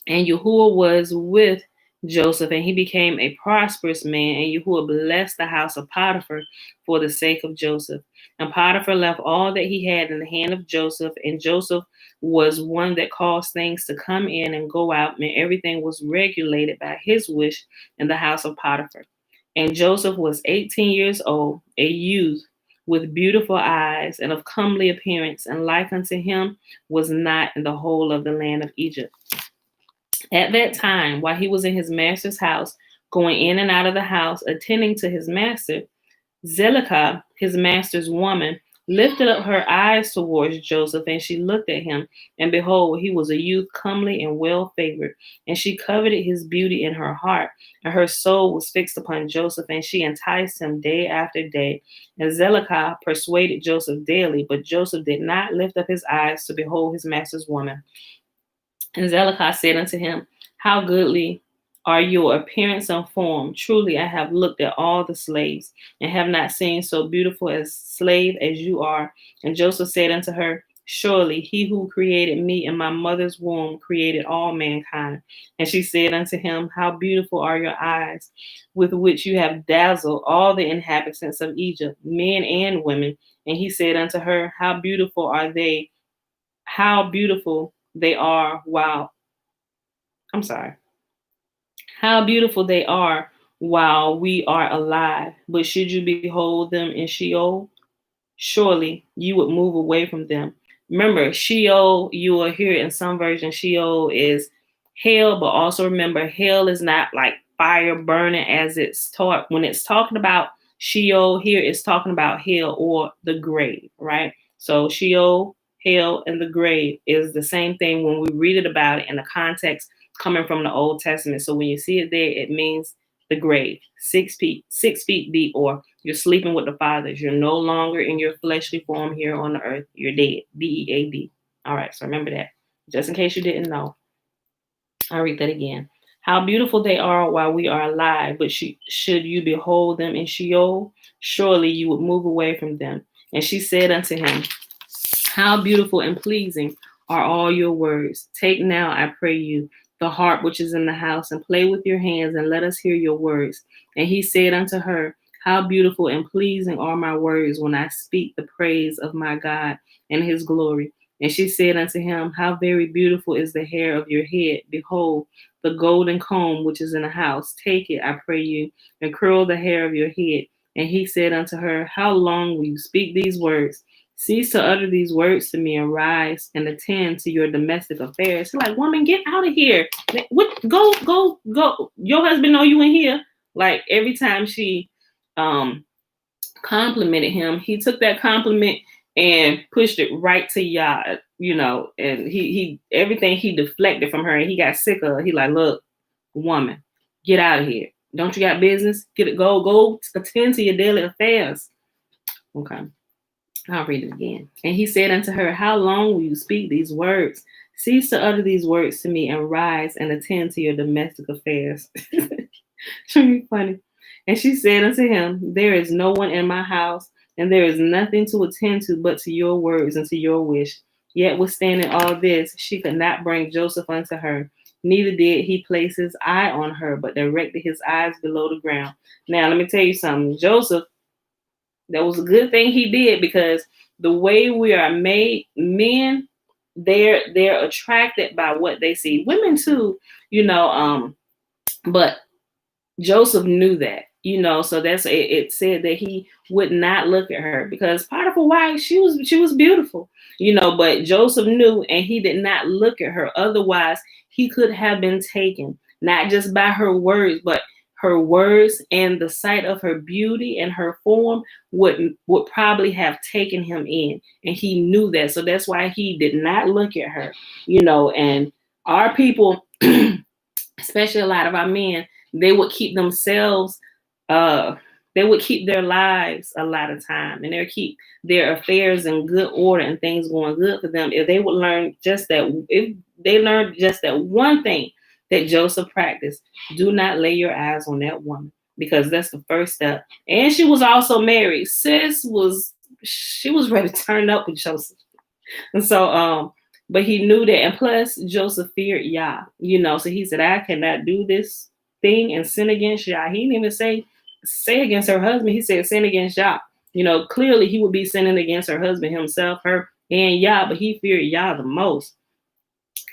And Yahuwah was with Joseph, and he became a prosperous man, and Yahuwah blessed the house of Potiphar for the sake of Joseph. And Potiphar left all that he had in the hand of Joseph, and Joseph was one that caused things to come in and go out, and everything was regulated by his wish in the house of Potiphar. And Joseph was 18 years old, a youth with beautiful eyes and of comely appearance, and like unto him was not in the whole of the land of Egypt. At that time, while he was in his master's house, going in and out of the house, attending to his master, Zelicah, his master's woman, lifted up her eyes towards Joseph, and she looked at him, and behold, he was a youth comely and well favored, and she coveted his beauty in her heart, and her soul was fixed upon Joseph, and she enticed him day after day. And Zelicah persuaded Joseph daily, but Joseph did not lift up his eyes to behold his master's woman. And Zelicah said unto him, how goodly are your appearance and form. Truly, I have looked at all the slaves, and have not seen so beautiful a slave as you are. And Joseph said unto her, surely he who created me in my mother's womb created all mankind. And she said unto him, how beautiful are your eyes, with which you have dazzled all the inhabitants of Egypt, men and women. And he said unto her, how beautiful are they, how beautiful they are how beautiful they are while we are alive. But should you behold them in Sheol, surely you would move away from them. Remember, Sheol, you will hear it in some versions, Sheol is hell, but also remember, hell is not like fire burning as it's taught. When it's talking about Sheol here, it's talking about hell or the grave, right? So Sheol, hell, and the grave is the same thing when we read it about it in the context coming from the Old Testament. So when you see it there, it means the grave, 6 feet deep, or you're sleeping with the fathers. You're no longer in your fleshly form here on the earth. You're dead, dead. All right, so remember that, just in case you didn't know. I'll read that again. How beautiful they are while we are alive, but should you behold them in Sheol, surely you would move away from them. And she said unto him, how beautiful and pleasing are all your words. Take now, I pray you, the harp which is in the house, and play with your hands, and let us hear your words. And he said unto her, how beautiful and pleasing are my words when I speak the praise of my God and his glory. And she said unto him, how very beautiful is the hair of your head. Behold, the golden comb which is in the house. Take it, I pray you, and curl the hair of your head. And he said unto her, how long will you speak these words? Cease to utter these words to me, and rise and attend to your domestic affairs. She's like, woman, get out of here. What? Go. Your husband know you in here. Like every time she complimented him, he took that compliment and pushed it right to Yah, and he everything he deflected from her, and he got sick of her. He like, look, woman, get out of here. Don't you got business? Go attend to your daily affairs. Okay. I'll read it again. And he said unto her, how long will you speak these words? Cease to utter these words to me, and rise and attend to your domestic affairs. It's really funny. And she said unto him, there is no one in my house, and there is nothing to attend to but to your words and to your wish. Yet withstanding all this, she could not bring Joseph unto her. Neither did he place his eye on her, but directed his eyes below the ground. Now, let me tell you something. Joseph, that was a good thing he did, because the way we are made, men, they're attracted by what they see. Women too, but Joseph knew that, so that's it said that he would not look at her, because Potiphar's wife, she was beautiful, but Joseph knew, and he did not look at her. Otherwise, he could have been taken, not just by her words, but her words and the sight of her beauty and her form would probably have taken him in. And he knew that. So that's why he did not look at her, and our people, especially a lot of our men, they would keep themselves, they would keep their lives a lot of time, and they'll keep their affairs in good order and things going good for them. If they would learn just that, if they learned just that one thing that Joseph practiced, do not lay your eyes on that woman, because that's the first step. And she was also married. Sis was ready to turn up with Joseph. And so, but he knew that. And plus, Joseph feared Yah, so he said, I cannot do this thing and sin against Yah. He didn't even say against her husband. He said, sin against Yah. Clearly he would be sinning against her husband himself, her and Yah, but he feared Yah the most.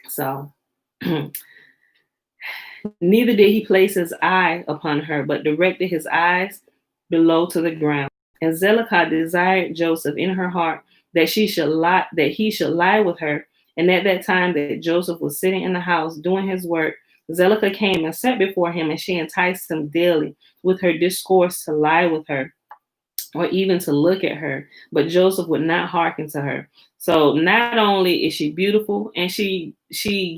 So, neither did he place his eye upon her, but directed his eyes below to the ground. And Zelicah desired Joseph in her heart that he should lie with her. And at that time that Joseph was sitting in the house doing his work, Zelicah came and sat before him, and she enticed him daily with her discourse to lie with her, or even to look at her. But Joseph would not hearken to her. So not only is she beautiful and she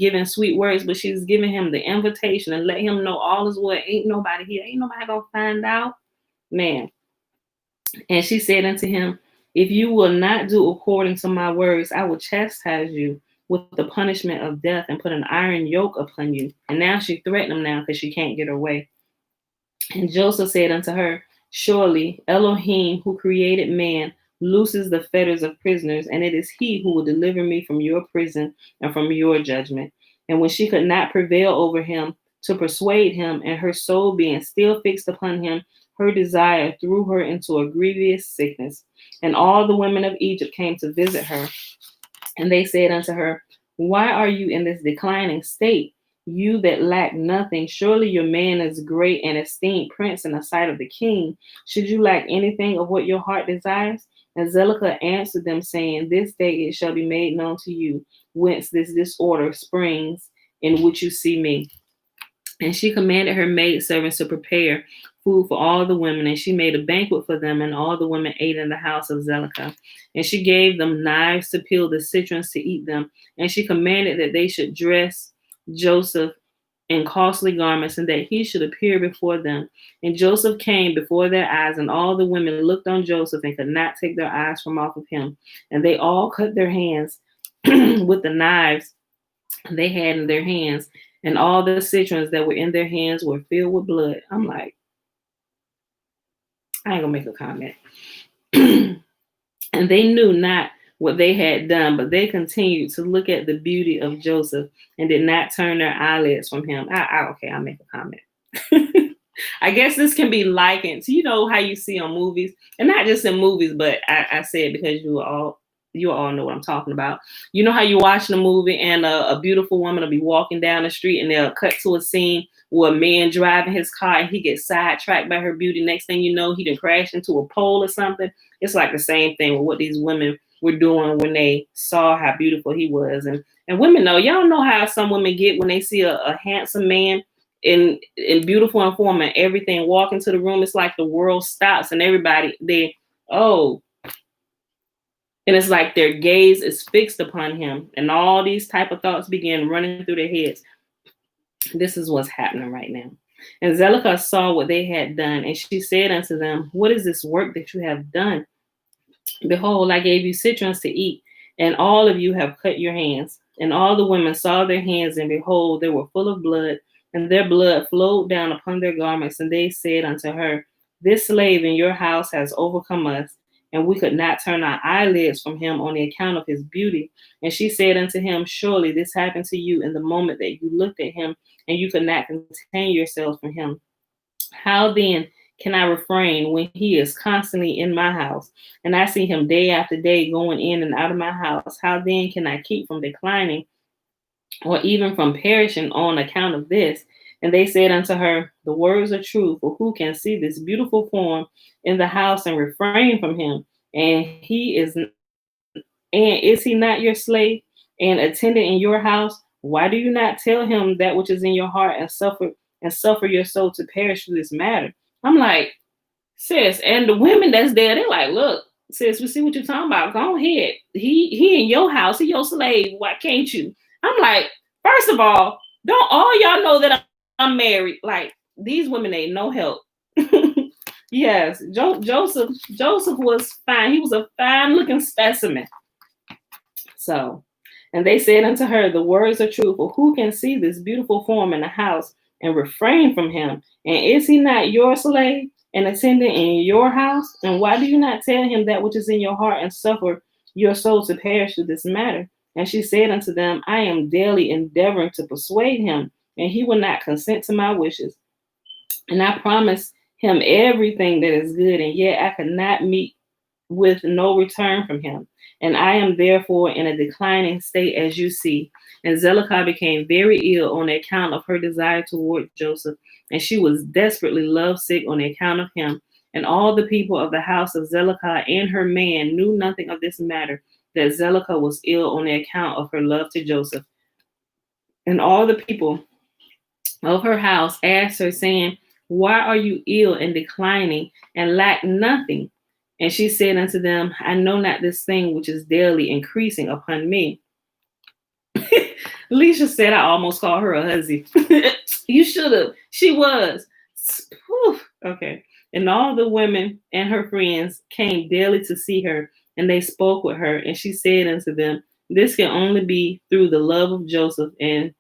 giving sweet words, but she's giving him the invitation and let him know all is well. Ain't nobody here. Ain't nobody gonna find out. Man. And she said unto him, if you will not do according to my words, I will chastise you with the punishment of death and put an iron yoke upon you. And now she threatened him now because she can't get her way. And Joseph said unto her, surely Elohim, who created man, looses the fetters of prisoners, and it is he who will deliver me from your prison and from your judgment. And when she could not prevail over him to persuade him, and her soul being still fixed upon him, her desire threw her into a grievous sickness. And all the women of Egypt came to visit her, and they said unto her, why are you in this declining state? You that lack nothing, surely your man is great and esteemed prince in the sight of the king. Should you lack anything of what your heart desires? And Zelicah answered them, saying, this day it shall be made known to you whence this disorder springs in which you see me. And she commanded her maidservants to prepare food for all the women, and she made a banquet for them, and all the women ate in the house of Zelicah. And she gave them knives to peel the citrons to eat them, and she commanded that they should dress Joseph in costly garments, and that he should appear before them. And Joseph came before their eyes, and all the women looked on Joseph and could not take their eyes from off of him. And they all cut their hands with the knives they had in their hands, and all the citrons that were in their hands were filled with blood. I'm like, I ain't gonna make a comment. And they knew not what they had done, but they continued to look at the beauty of Joseph and did not turn their eyelids from him. Okay, I'll make a comment. I guess this can be likened to, how you see on movies, and not just in movies, but I say it because you all know what I'm talking about. You know how you're watching a movie and a beautiful woman will be walking down the street, and they'll cut to a scene where a man driving his car and he gets sidetracked by her beauty. Next thing you know, he done crashed into a pole or something. It's like the same thing with what these women were doing when they saw how beautiful he was. And women know, y'all know how some women get when they see a handsome man in beautiful and form and everything walk into the room. It's like the world stops and everybody and it's like their gaze is fixed upon him, and all these type of thoughts begin running through their heads. This is what's happening right now. And Zelicah saw what they had done, and she said unto them, what is this work that you have done? Behold, I gave you citrons to eat, and all of you have cut your hands. And all the women saw their hands, and behold, they were full of blood, and their blood flowed down upon their garments. And they said unto her, this slave in your house has overcome us, and we could not turn our eyelids from him on the account of his beauty. And she said unto him, surely this happened to you in the moment that you looked at him, and you could not contain yourselves from him. How then can I refrain when he is constantly in my house, and I see him day after day going in and out of my house? How then can I keep from declining or even from perishing on account of this? And they said unto her, the words are true, for who can see this beautiful form in the house and refrain from him? And is he not your slave and attendant in your house? Why do you not tell him that which is in your heart and suffer your soul to perish through this matter? I'm like, sis, and the women that's there, they're like, look, sis, we see what you're talking about. Go ahead. He in your house, he your slave. Why can't you? I'm like, first of all, don't all y'all know that I'm married? Like, these women ain't no help. Yes, Joseph was fine. He was a fine looking specimen. So, and they said unto her, the words are true, for who can see this beautiful form in the house and refrain from him? And is he not your slave and attendant in your house? And why do you not tell him that which is in your heart and suffer your soul to perish through this matter? And she said unto them, I am daily endeavoring to persuade him, and he will not consent to my wishes. And I promised him everything that is good, and yet I could not meet with no return from him. And I am therefore in a declining state, as you see. And Zelicah became very ill on the account of her desire toward Joseph, and she was desperately lovesick on the account of him. And all the people of the house of Zelicah and her man knew nothing of this matter, that Zelicah was ill on the account of her love to Joseph. And all the people of her house asked her, saying, Why are you ill and declining, and lack nothing? And she said unto them, I know not this thing which is daily increasing upon me. Alicia said I almost called her a hussy. You should have. She was. Whew. Okay. And all the women and her friends came daily to see her, and they spoke with her. And she said unto them, This can only be through the love of Joseph. And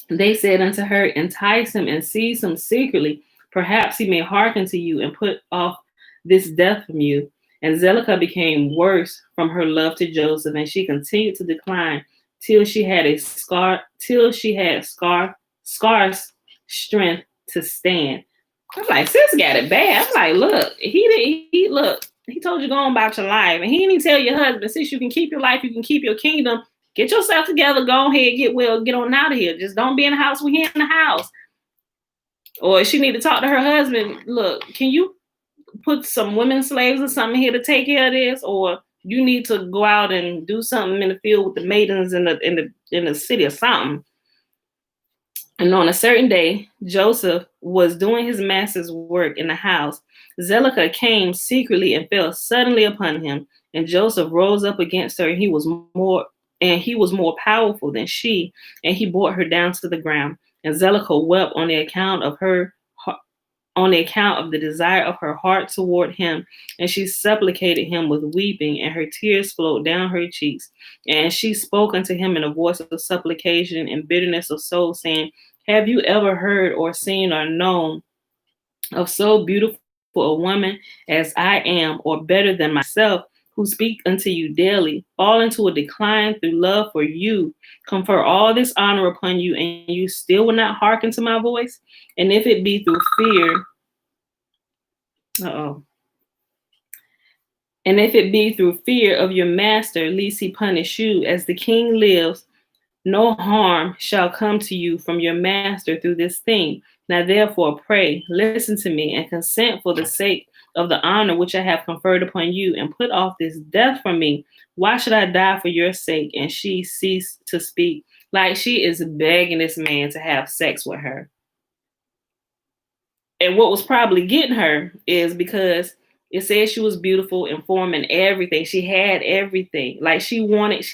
they said unto her, Entice him and seize him secretly. Perhaps he may hearken to you and put off this death from you. And Zelicah became worse from her love to Joseph, and she continued to decline till she had scarce strength to stand. I'm like, sis got it bad. I'm like, look, he told you go on about your life, and he didn't even tell your husband, sis, you can keep your life, you can keep your kingdom. Get yourself together, go ahead, get on out of here. Just don't be in the house when he's in the house. Or she need to talk to her husband. Look, can you put some women slaves or something here to take care of this? Or you need to go out and do something in the field with the maidens in the city or something. And on a certain day, Joseph was doing his master's work in the house. Zelicah came secretly and fell suddenly upon him. And Joseph rose up against her, and he was more powerful than she, and he brought her down to the ground. And Zelicah wept on the account of the desire of her heart toward him, and she supplicated him with weeping, and her tears flowed down her cheeks. And she spoke unto him in a voice of supplication and bitterness of soul, saying, Have you ever heard or seen or known of so beautiful a woman as I am, or better than myself, who speak unto you daily, fall into a decline through love for you, confer all this honor upon you, and you still will not hearken to my voice? And if it be through fear, and if it be through fear of your master, lest he punish you, as the king lives, no harm shall come to you from your master through this thing. Now therefore pray, listen to me, and consent for the sake of the honor which I have conferred upon you, and put off this death from me. Why should I die for your sake? And she ceased to speak. Like she is begging this man to have sex with her. And what was probably getting her is because it said she was beautiful in form and everything. She had everything. Like she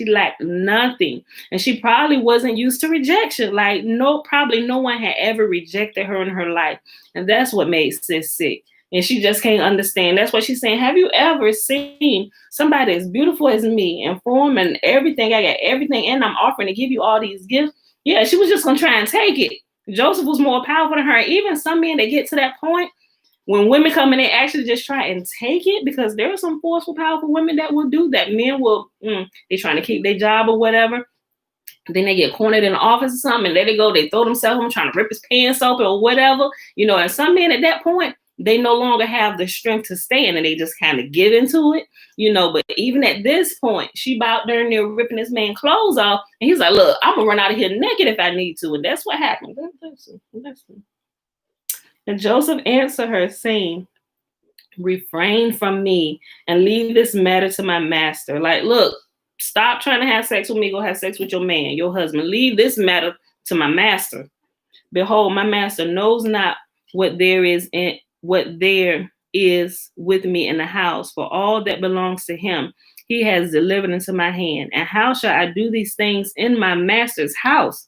lacked nothing. And she probably wasn't used to rejection. Like probably no one had ever rejected her in her life. And that's what made sis sick. And she just can't understand. That's what she's saying. Have you ever seen somebody as beautiful as me in form and everything? I got everything, and I'm offering to give you all these gifts. Yeah, she was just going to try and take it. Joseph was more powerful than her. Even some men that get to that point, when women come in, they actually just try and take it, because there are some forceful, powerful women that will do that. Men will, they're trying to keep their job or whatever. Then they get cornered in the office or something and let it go. They throw themselves on, trying to rip his pants open or whatever. And some men at that point, they no longer have the strength to stand, and they just kind of give into it, But even at this point, she about there ripping this man's clothes off. And he's like, look, I'm going to run out of here naked if I need to. And that's what happened. Listen. And Joseph answered her, saying, Refrain from me and leave this matter to my master. Like, look, stop trying to have sex with me. Go have sex with your man, your husband. Leave this matter to my master. Behold, my master knows not what there is with me in the house, for all that belongs to him he has delivered into my hand. And how shall I do these things in my master's house?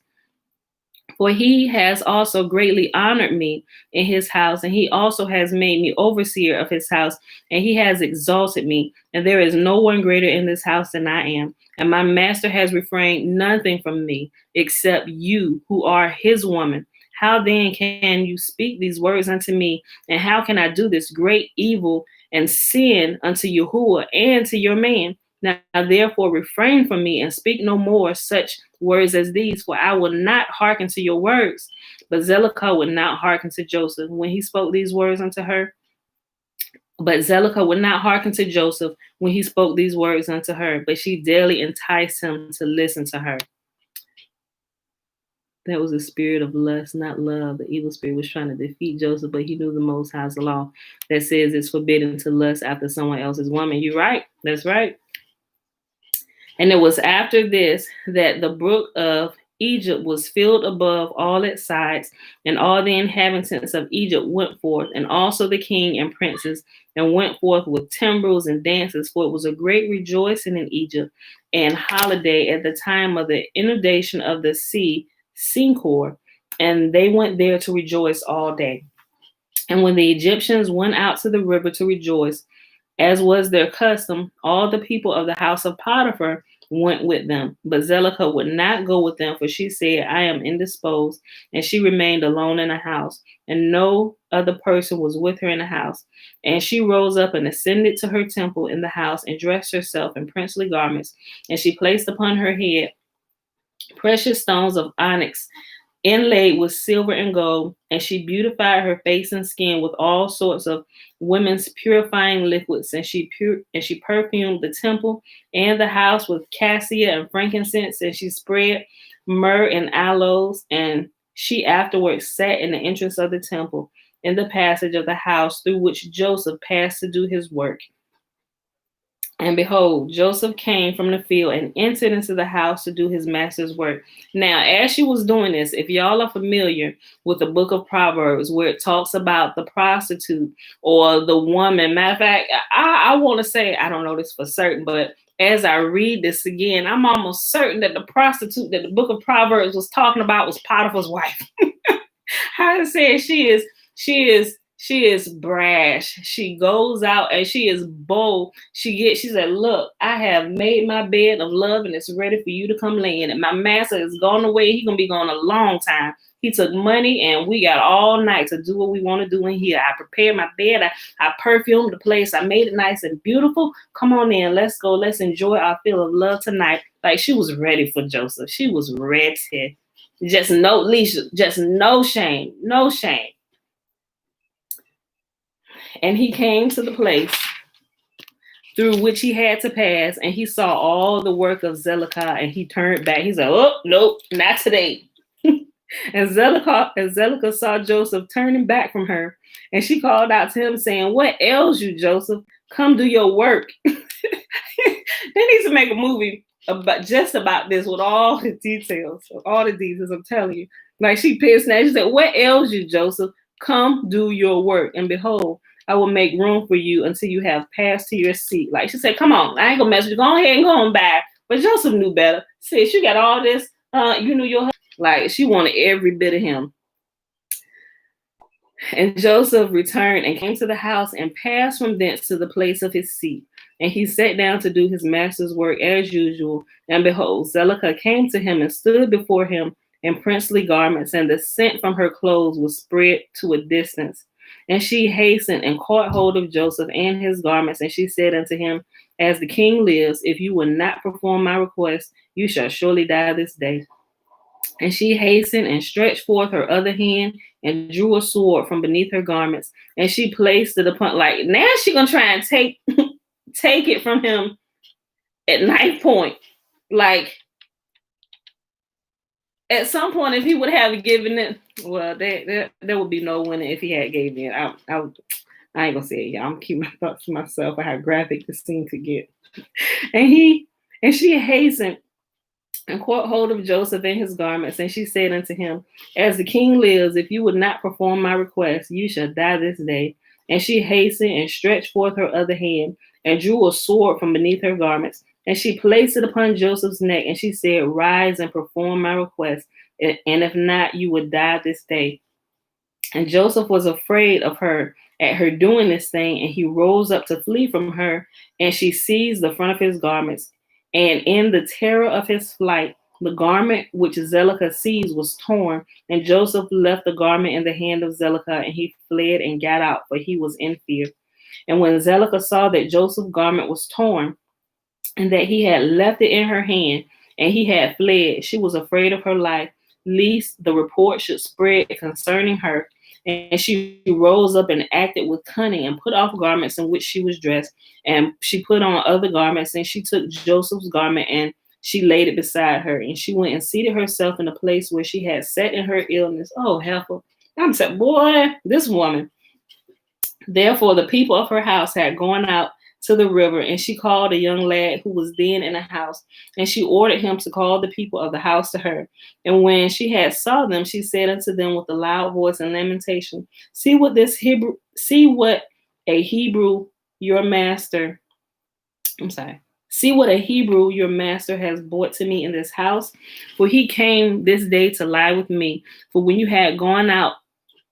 For he has also greatly honored me in his house, and he also has made me overseer of his house, and he has exalted me. And there is no one greater in this house than I am. And my master has refrained nothing from me, except you, who are his woman. How then can you speak these words unto me? And how can I do this great evil and sin unto Yahuwah and to your man? Now therefore refrain from me and speak no more such words as these, for I will not hearken to your words. But Zelicah would not hearken to Joseph when he spoke these words unto her. But Zelicah would not hearken to Joseph when he spoke these words unto her, but she daily enticed him to listen to her. That was a spirit of lust, not love. The evil spirit was trying to defeat Joseph, but he knew the Most High's law that says it's forbidden to lust after someone else's woman. You're right. That's right. And it was after this that the brook of Egypt was filled above all its sides, and all the inhabitants of Egypt went forth, and also the king and princes, and went forth with timbrels and dances, for it was a great rejoicing in Egypt, and holiday at the time of the inundation of the sea, Sincor, and they went there to rejoice all day. And when the Egyptians went out to the river to rejoice, as was their custom, all the people of the house of Potiphar went with them. But Zelicah would not go with them, for she said, I am indisposed. And she remained alone in the house, and no other person was with her in the house. And she rose up and ascended to her temple in the house, and dressed herself in princely garments. And she placed upon her head precious stones of onyx, inlaid with silver and gold, and she beautified her face and skin with all sorts of women's purifying liquids, and she perfumed the temple and the house with cassia and frankincense, and she spread myrrh and aloes, and she afterwards sat in the entrance of the temple in the passage of the house through which Joseph passed to do his work. And behold, Joseph came from the field and entered into the house to do his master's work. Now, as she was doing this, if y'all are familiar with the book of Proverbs, where it talks about the prostitute or the woman, matter of fact, I want to say, I don't know this for certain, but as I read this again, I'm almost certain that the prostitute that the book of Proverbs was talking about was Potiphar's wife. How it says she is brash. She goes out and she is bold. She said, look, I have made my bed of love and it's ready for you to come lay in it. My master is gone away. He's going to be gone a long time. He took money and we got all night to do what we want to do in here. I prepared my bed. I perfumed the place. I made it nice and beautiful. Come on in. Let's go. Let's enjoy our feel of love tonight. Like she was ready for Joseph. She was ready. Just no leash, just no shame, no shame. And he came to the place through which he had to pass, and he saw all the work of Zelicah, and he turned back. He said, oh, nope, not today. And Zelicah saw Joseph turning back from her, and she called out to him, saying, what ails you, Joseph? Come do your work. They need to make a movie about this with all the details, I'm telling you. Like she pissed now. She said, what ails you, Joseph? Come do your work. And behold, I will make room for you until you have passed to your seat. Like she said, come on, I ain't gonna mess with you. Go ahead and go on back. But Joseph knew better. Sis, you got all this. You knew your husband. Like she wanted every bit of him. And Joseph returned and came to the house and passed from thence to the place of his seat. And he sat down to do his master's work as usual. And behold, Zelicah came to him and stood before him in princely garments, and the scent from her clothes was spread to a distance. And she hastened and caught hold of Joseph and his garments, and she said unto him, as the king lives, if you will not perform my request, you shall surely die this day. And she hastened and stretched forth her other hand and drew a sword from beneath her garments, and she placed it upon, like, now she gonna try and take it from him at knife point. Like, at some point, if he would have given it, well, there would be no winner if he had gave in. I ain't gonna say it, y'all. I'm gonna keep my thoughts to myself. I how graphic this scene could get. And she hastened and caught hold of Joseph in his garments, and she said unto him, as the king lives, if you would not perform my request, you shall die this day. And she hastened and stretched forth her other hand and drew a sword from beneath her garments, and she placed it upon Joseph's neck, and she said, rise and perform my request, and if not, you would die this day. And Joseph was afraid of her at her doing this thing, and he rose up to flee from her, and she seized the front of his garments. And in the terror of his flight, the garment which Zelicah seized was torn, and Joseph left the garment in the hand of Zelicah, and he fled and got out, for he was in fear. And when Zelicah saw that Joseph's garment was torn, and that he had left it in her hand, and he had fled, she was afraid of her life, lest the report should spread concerning her. And she rose up and acted with cunning, and put off garments in which she was dressed, and she put on other garments, and she took Joseph's garment, and she laid it beside her, and she went and seated herself in the place where she had sat in her illness. Oh, heifer. I'm saying, boy, this woman. Therefore, the people of her house had gone out to the river, and she called a young lad who was then in the house, and she ordered him to call the people of the house to her. And when she had saw them, she said unto them with a loud voice and lamentation, see what a Hebrew your master, I'm sorry, see what a Hebrew your master has brought to me in this house, for he came this day to lie with me. For when you had gone out,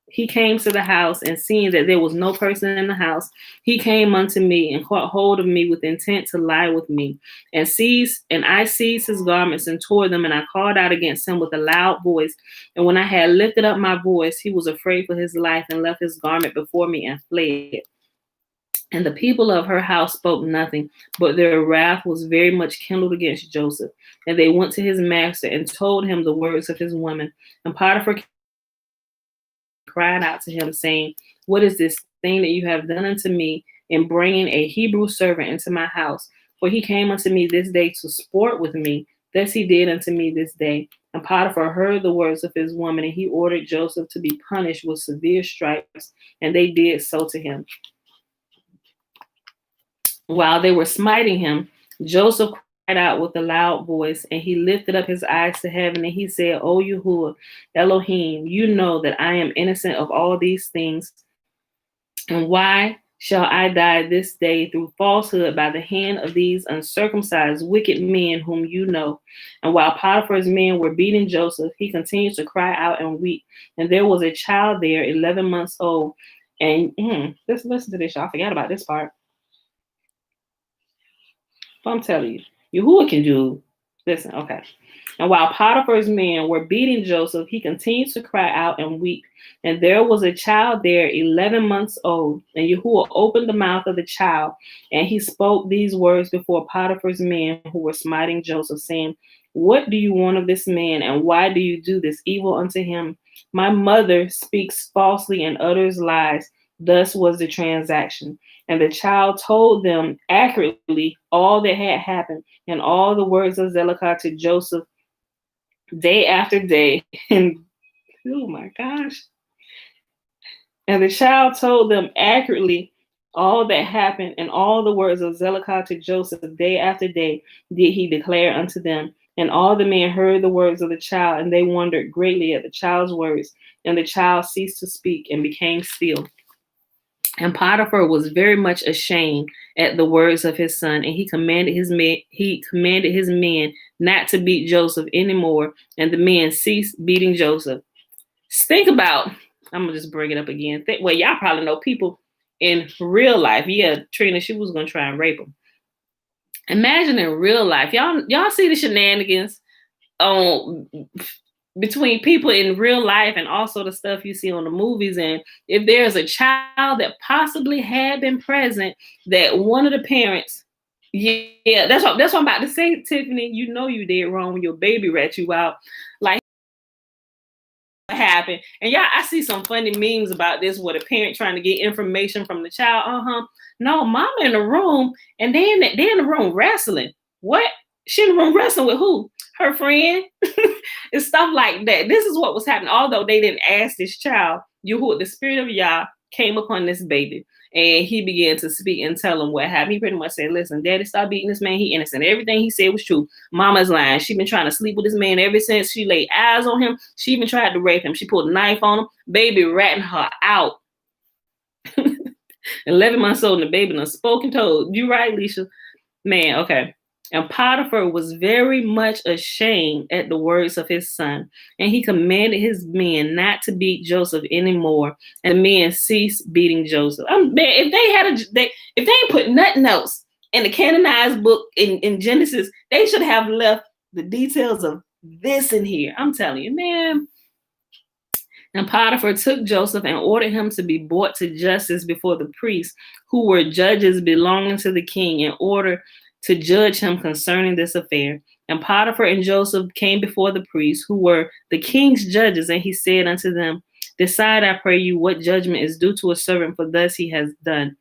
he came to the house, and seeing that there was no person in the house, he came unto me and caught hold of me with intent to lie with me, and I seized his garments and tore them, and I called out against him with a loud voice. And when I had lifted up my voice, he was afraid for his life and left his garment before me and fled. And the people of her house spoke nothing, but their wrath was very much kindled against Joseph. And they went to his master and told him the words of his woman. And Potiphar cried out to him, saying, what is this thing that you have done unto me in bringing a Hebrew servant into my house? For he came unto me this day to sport with me. Thus he did unto me this day. And Potiphar heard the words of his woman, and he ordered Joseph to be punished with severe stripes, and they did so to him. While they were smiting him, Joseph cried out with a loud voice, and he lifted up his eyes to heaven, and he said, O Yahuwah, Elohim, you know that I am innocent of all these things. And why shall I die this day through falsehood by the hand of these uncircumcised, wicked men whom you know? And while Potiphar's men were beating Joseph, he continued to cry out and weep. And there was a child there, 11 months old. And let's listen to this, y'all. I forgot about this part. But I'm telling you, Yahuwah can do. Listen, okay. And while Potiphar's men were beating Joseph, he continued to cry out and weep. And there was a child there, 11 months old. And Yahuwah opened the mouth of the child, and he spoke these words before Potiphar's men who were smiting Joseph, saying, what do you want of this man, and why do you do this evil unto him? My mother speaks falsely and utters lies. Thus was the transaction. And the child told them accurately all that had happened, and all the words of Zedekiah to Joseph day after day. And oh my gosh. And the child told them accurately all that happened, and all the words of Zedekiah to Joseph day after day did he declare unto them. And all the men heard the words of the child, and they wondered greatly at the child's words. And the child ceased to speak and became still. And Potiphar was very much ashamed at the words of his son, and he commanded his men not to beat Joseph anymore, and the men ceased beating Joseph. Think about, I'm gonna just bring it up again. Well, y'all probably know people in real life. Yeah, Trina, she was gonna try and rape him. Imagine in real life, y'all see the shenanigans between people in real life and also the stuff you see on the movies. And if there's a child that possibly had been present, that one of the parents, yeah, that's what I'm about to say, Tiffany. You know you did wrong when your baby rat you out. Like, what happened? And y'all, I see some funny memes about this where the parent trying to get information from the child. No, mama in the room, and they in the room wrestling. What? She in the room wrestling with who? Her friend. And stuff like that. This is what was happening. Although they didn't ask this child, Yahuwah, the spirit of Yah came upon this baby, and he began to speak and tell him what happened. He pretty much said, listen, daddy, stop beating this man. He innocent. Everything he said was true. Mama's lying. She been trying to sleep with this man ever since she laid eyes on him. She even tried to rape him. She pulled a knife on him. Baby ratting her out. 11 months old, and the baby done spoken told. You right, Leisha? Man, okay. And Potiphar was very much ashamed at the words of his son, and he commanded his men not to beat Joseph anymore. And the men ceased beating Joseph. If they ain't put nothing else in the canonized book in Genesis, they should have left the details of this in here. I'm telling you, man. And Potiphar took Joseph and ordered him to be brought to justice before the priests, who were judges belonging to the king, in order to judge him concerning this affair. And Potiphar and Joseph came before the priests, who were the king's judges, and he said unto them, decide, I pray you, what judgment is due to a servant, for thus he has done.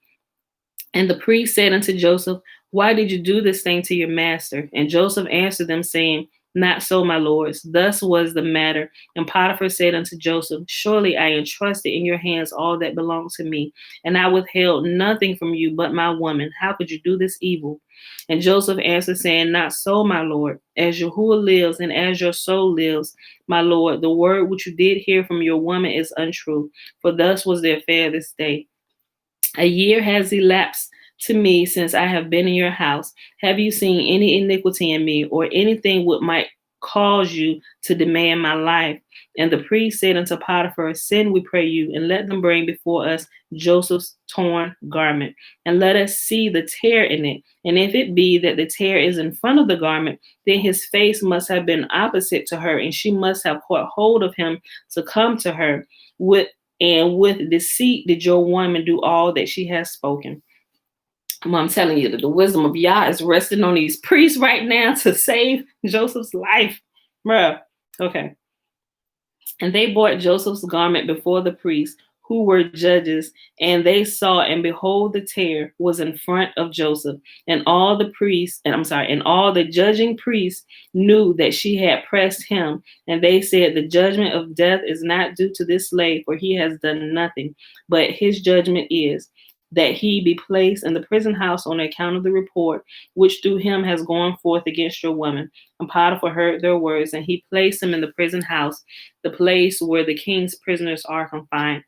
And the priest said unto Joseph, Why did you do this thing to your master? And Joseph answered them, saying, Not so, my lords. Thus was the matter. And Potiphar said unto Joseph, Surely I entrusted in your hands all that belonged to me, and I withheld nothing from you but my woman. How could you do this evil? And Joseph answered, saying, Not so, my lord. As Yahuwah lives, and as your soul lives, my lord, the word which you did hear from your woman is untrue. For thus was the affair this day. A year has elapsed to me since I have been in your house. Have you seen any iniquity in me, or anything which might cause you to demand my life? And the priest said unto Potiphar, Send, we pray you, and let them bring before us Joseph's torn garment, and let us see the tear in it. And if it be that the tear is in front of the garment, then his face must have been opposite to her, and she must have caught hold of him to come to her. With deceit did your woman do all that she has spoken. I'm telling you that the wisdom of Yah is resting on these priests right now to save Joseph's life. Bruh. Okay. And they brought Joseph's garment before the priests, who were judges, and they saw, and behold, the tear was in front of Joseph. And all the judging priests knew that she had pressed him. And they said, The judgment of death is not due to this slave, for he has done nothing. But his judgment is that he be placed in the prison house on account of the report which through him has gone forth against your woman. And Potiphar heard their words, and he placed him in the prison house, the place where the king's prisoners are confined.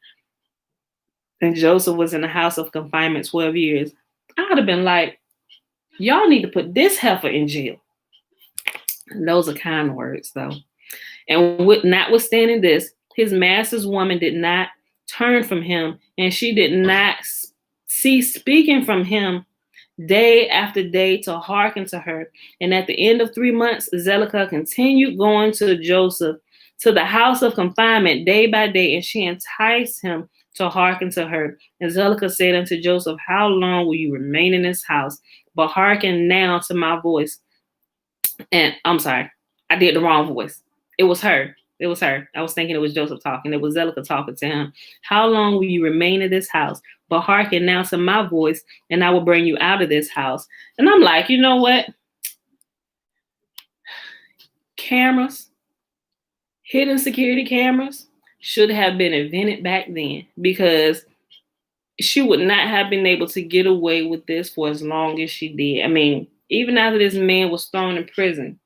And Joseph was in the house of confinement 12 years. I would have been like, y'all need to put this heifer in jail. And those are kind words, though. And notwithstanding this, his master's woman did not turn from him, and she did not cease speaking from him day after day to hearken to her. And at the end of 3 months, Zelicah continued going to Joseph to the house of confinement day by day, and she enticed him to hearken to her. And Zelicah said unto Joseph, How long will you remain in this house? But hearken now to my voice. And I'm sorry, I did the wrong voice. It was her. It was her. I was thinking it was Joseph talking. It was Zelicah talking to him. How long will you remain in this house? But hearken now to my voice, and I will bring you out of this house. And I'm like, you know what? Cameras, hidden security cameras, should have been invented back then, because she would not have been able to get away with this for as long as she did. I mean, even after this man was thrown in prison,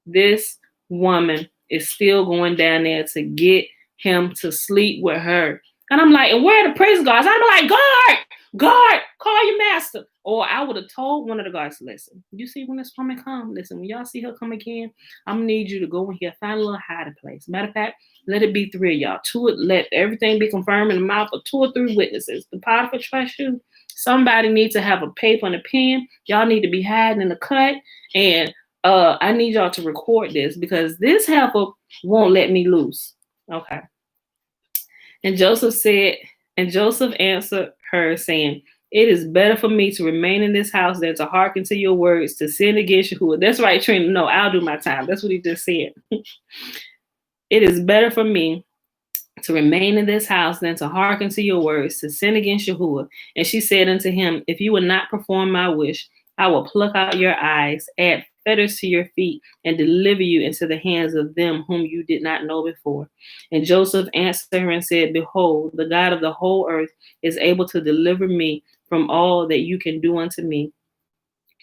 this woman is still going down there to get him to sleep with her. And I'm like, and where are the prison guards? I'm like, guard, call your master. Or I would have told one of the guards, listen, you see when this woman come, listen, when y'all see her come again, I'm gonna need you to go in here, find a little hiding place. Matter of fact, let it be 3 of y'all. Let everything be confirmed in the mouth of 2 or 3 witnesses. The Potiphar trust you. Somebody needs to have a paper and a pen. Y'all need to be hiding in the cut. And I need y'all to record this, because this heifer won't let me loose. Okay. And Joseph answered her, saying, It is better for me to remain in this house than to hearken to your words, to sin against Yahuwah. That's right, Trina. No, I'll do my time. That's what he just said. It is better for me to remain in this house than to hearken to your words, to sin against Yahuwah. And she said unto him, If you will not perform my wish, I will pluck out your eyes, add fetters to your feet, and deliver you into the hands of them whom you did not know before. And Joseph answered her and said, Behold, the God of the whole earth is able to deliver me from all that you can do unto me.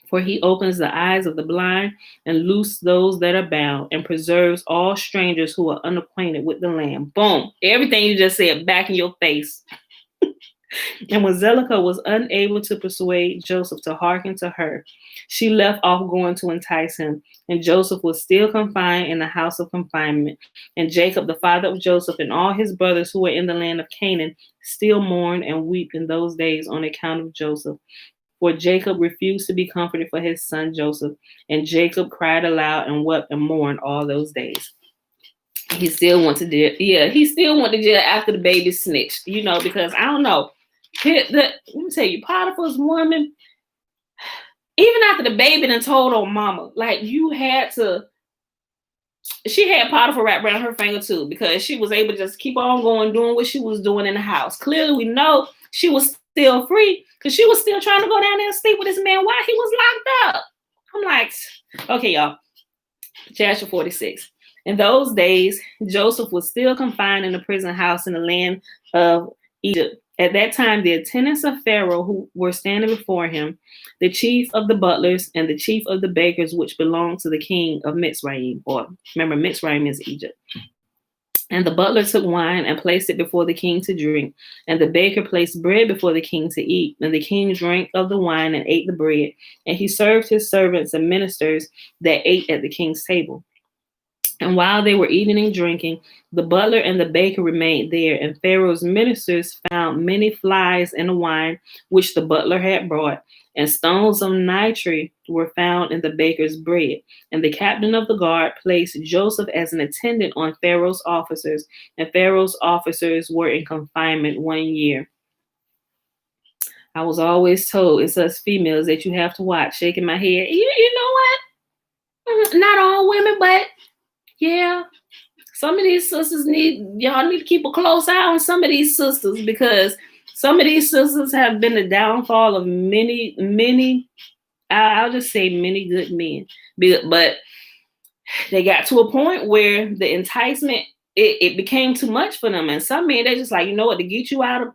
For he opens the eyes of the blind and loose those that are bound, and preserves all strangers who are unacquainted with the land. Boom. Everything you just said back in your face. And when Zelicah was unable to persuade Joseph to hearken to her, she left off going to entice him. And Joseph was still confined in the house of confinement. And Jacob, the father of Joseph, and all his brothers who were in the land of Canaan, still mourned and wept in those days on account of Joseph. For Jacob refused to be comforted for his son Joseph. And Jacob cried aloud and wept and mourned all those days. He still went to jail. Yeah, he still went to jail after the baby snitched, because I don't know. Let me tell you, Potiphar's woman, even after the baby done told on mama, like she had Potiphar wrapped around her finger too, because she was able to just keep on going, doing what she was doing in the house. Clearly, we know she was still free because she was still trying to go down there and sleep with this man while he was locked up. I'm like, okay, y'all. Jasher 46. In those days, Joseph was still confined in the prison house in the land of Egypt. At that time, the attendants of Pharaoh who were standing before him, the chief of the butlers and the chief of the bakers, which belonged to the king of Mitzrayim, or remember, Mitzrayim is Egypt. And the butler took wine and placed it before the king to drink. And the baker placed bread before the king to eat. And the king drank of the wine and ate the bread. And he served his servants and ministers that ate at the king's table. And while they were eating and drinking, the butler and the baker remained there. And Pharaoh's ministers found many flies in the wine which the butler had brought. And stones of nitrate were found in the baker's bread. And the captain of the guard placed Joseph as an attendant on Pharaoh's officers. And Pharaoh's officers were in confinement 1 year. I was always told it's us females that you have to watch. Shaking my head. You know what? Not all women, but yeah, some of these sisters y'all need to keep a close eye on some of these sisters, because some of these sisters have been the downfall of many, I'll just say many good men. But they got to a point where the enticement, it became too much for them. And some men, they're just like, you know what, to get you out of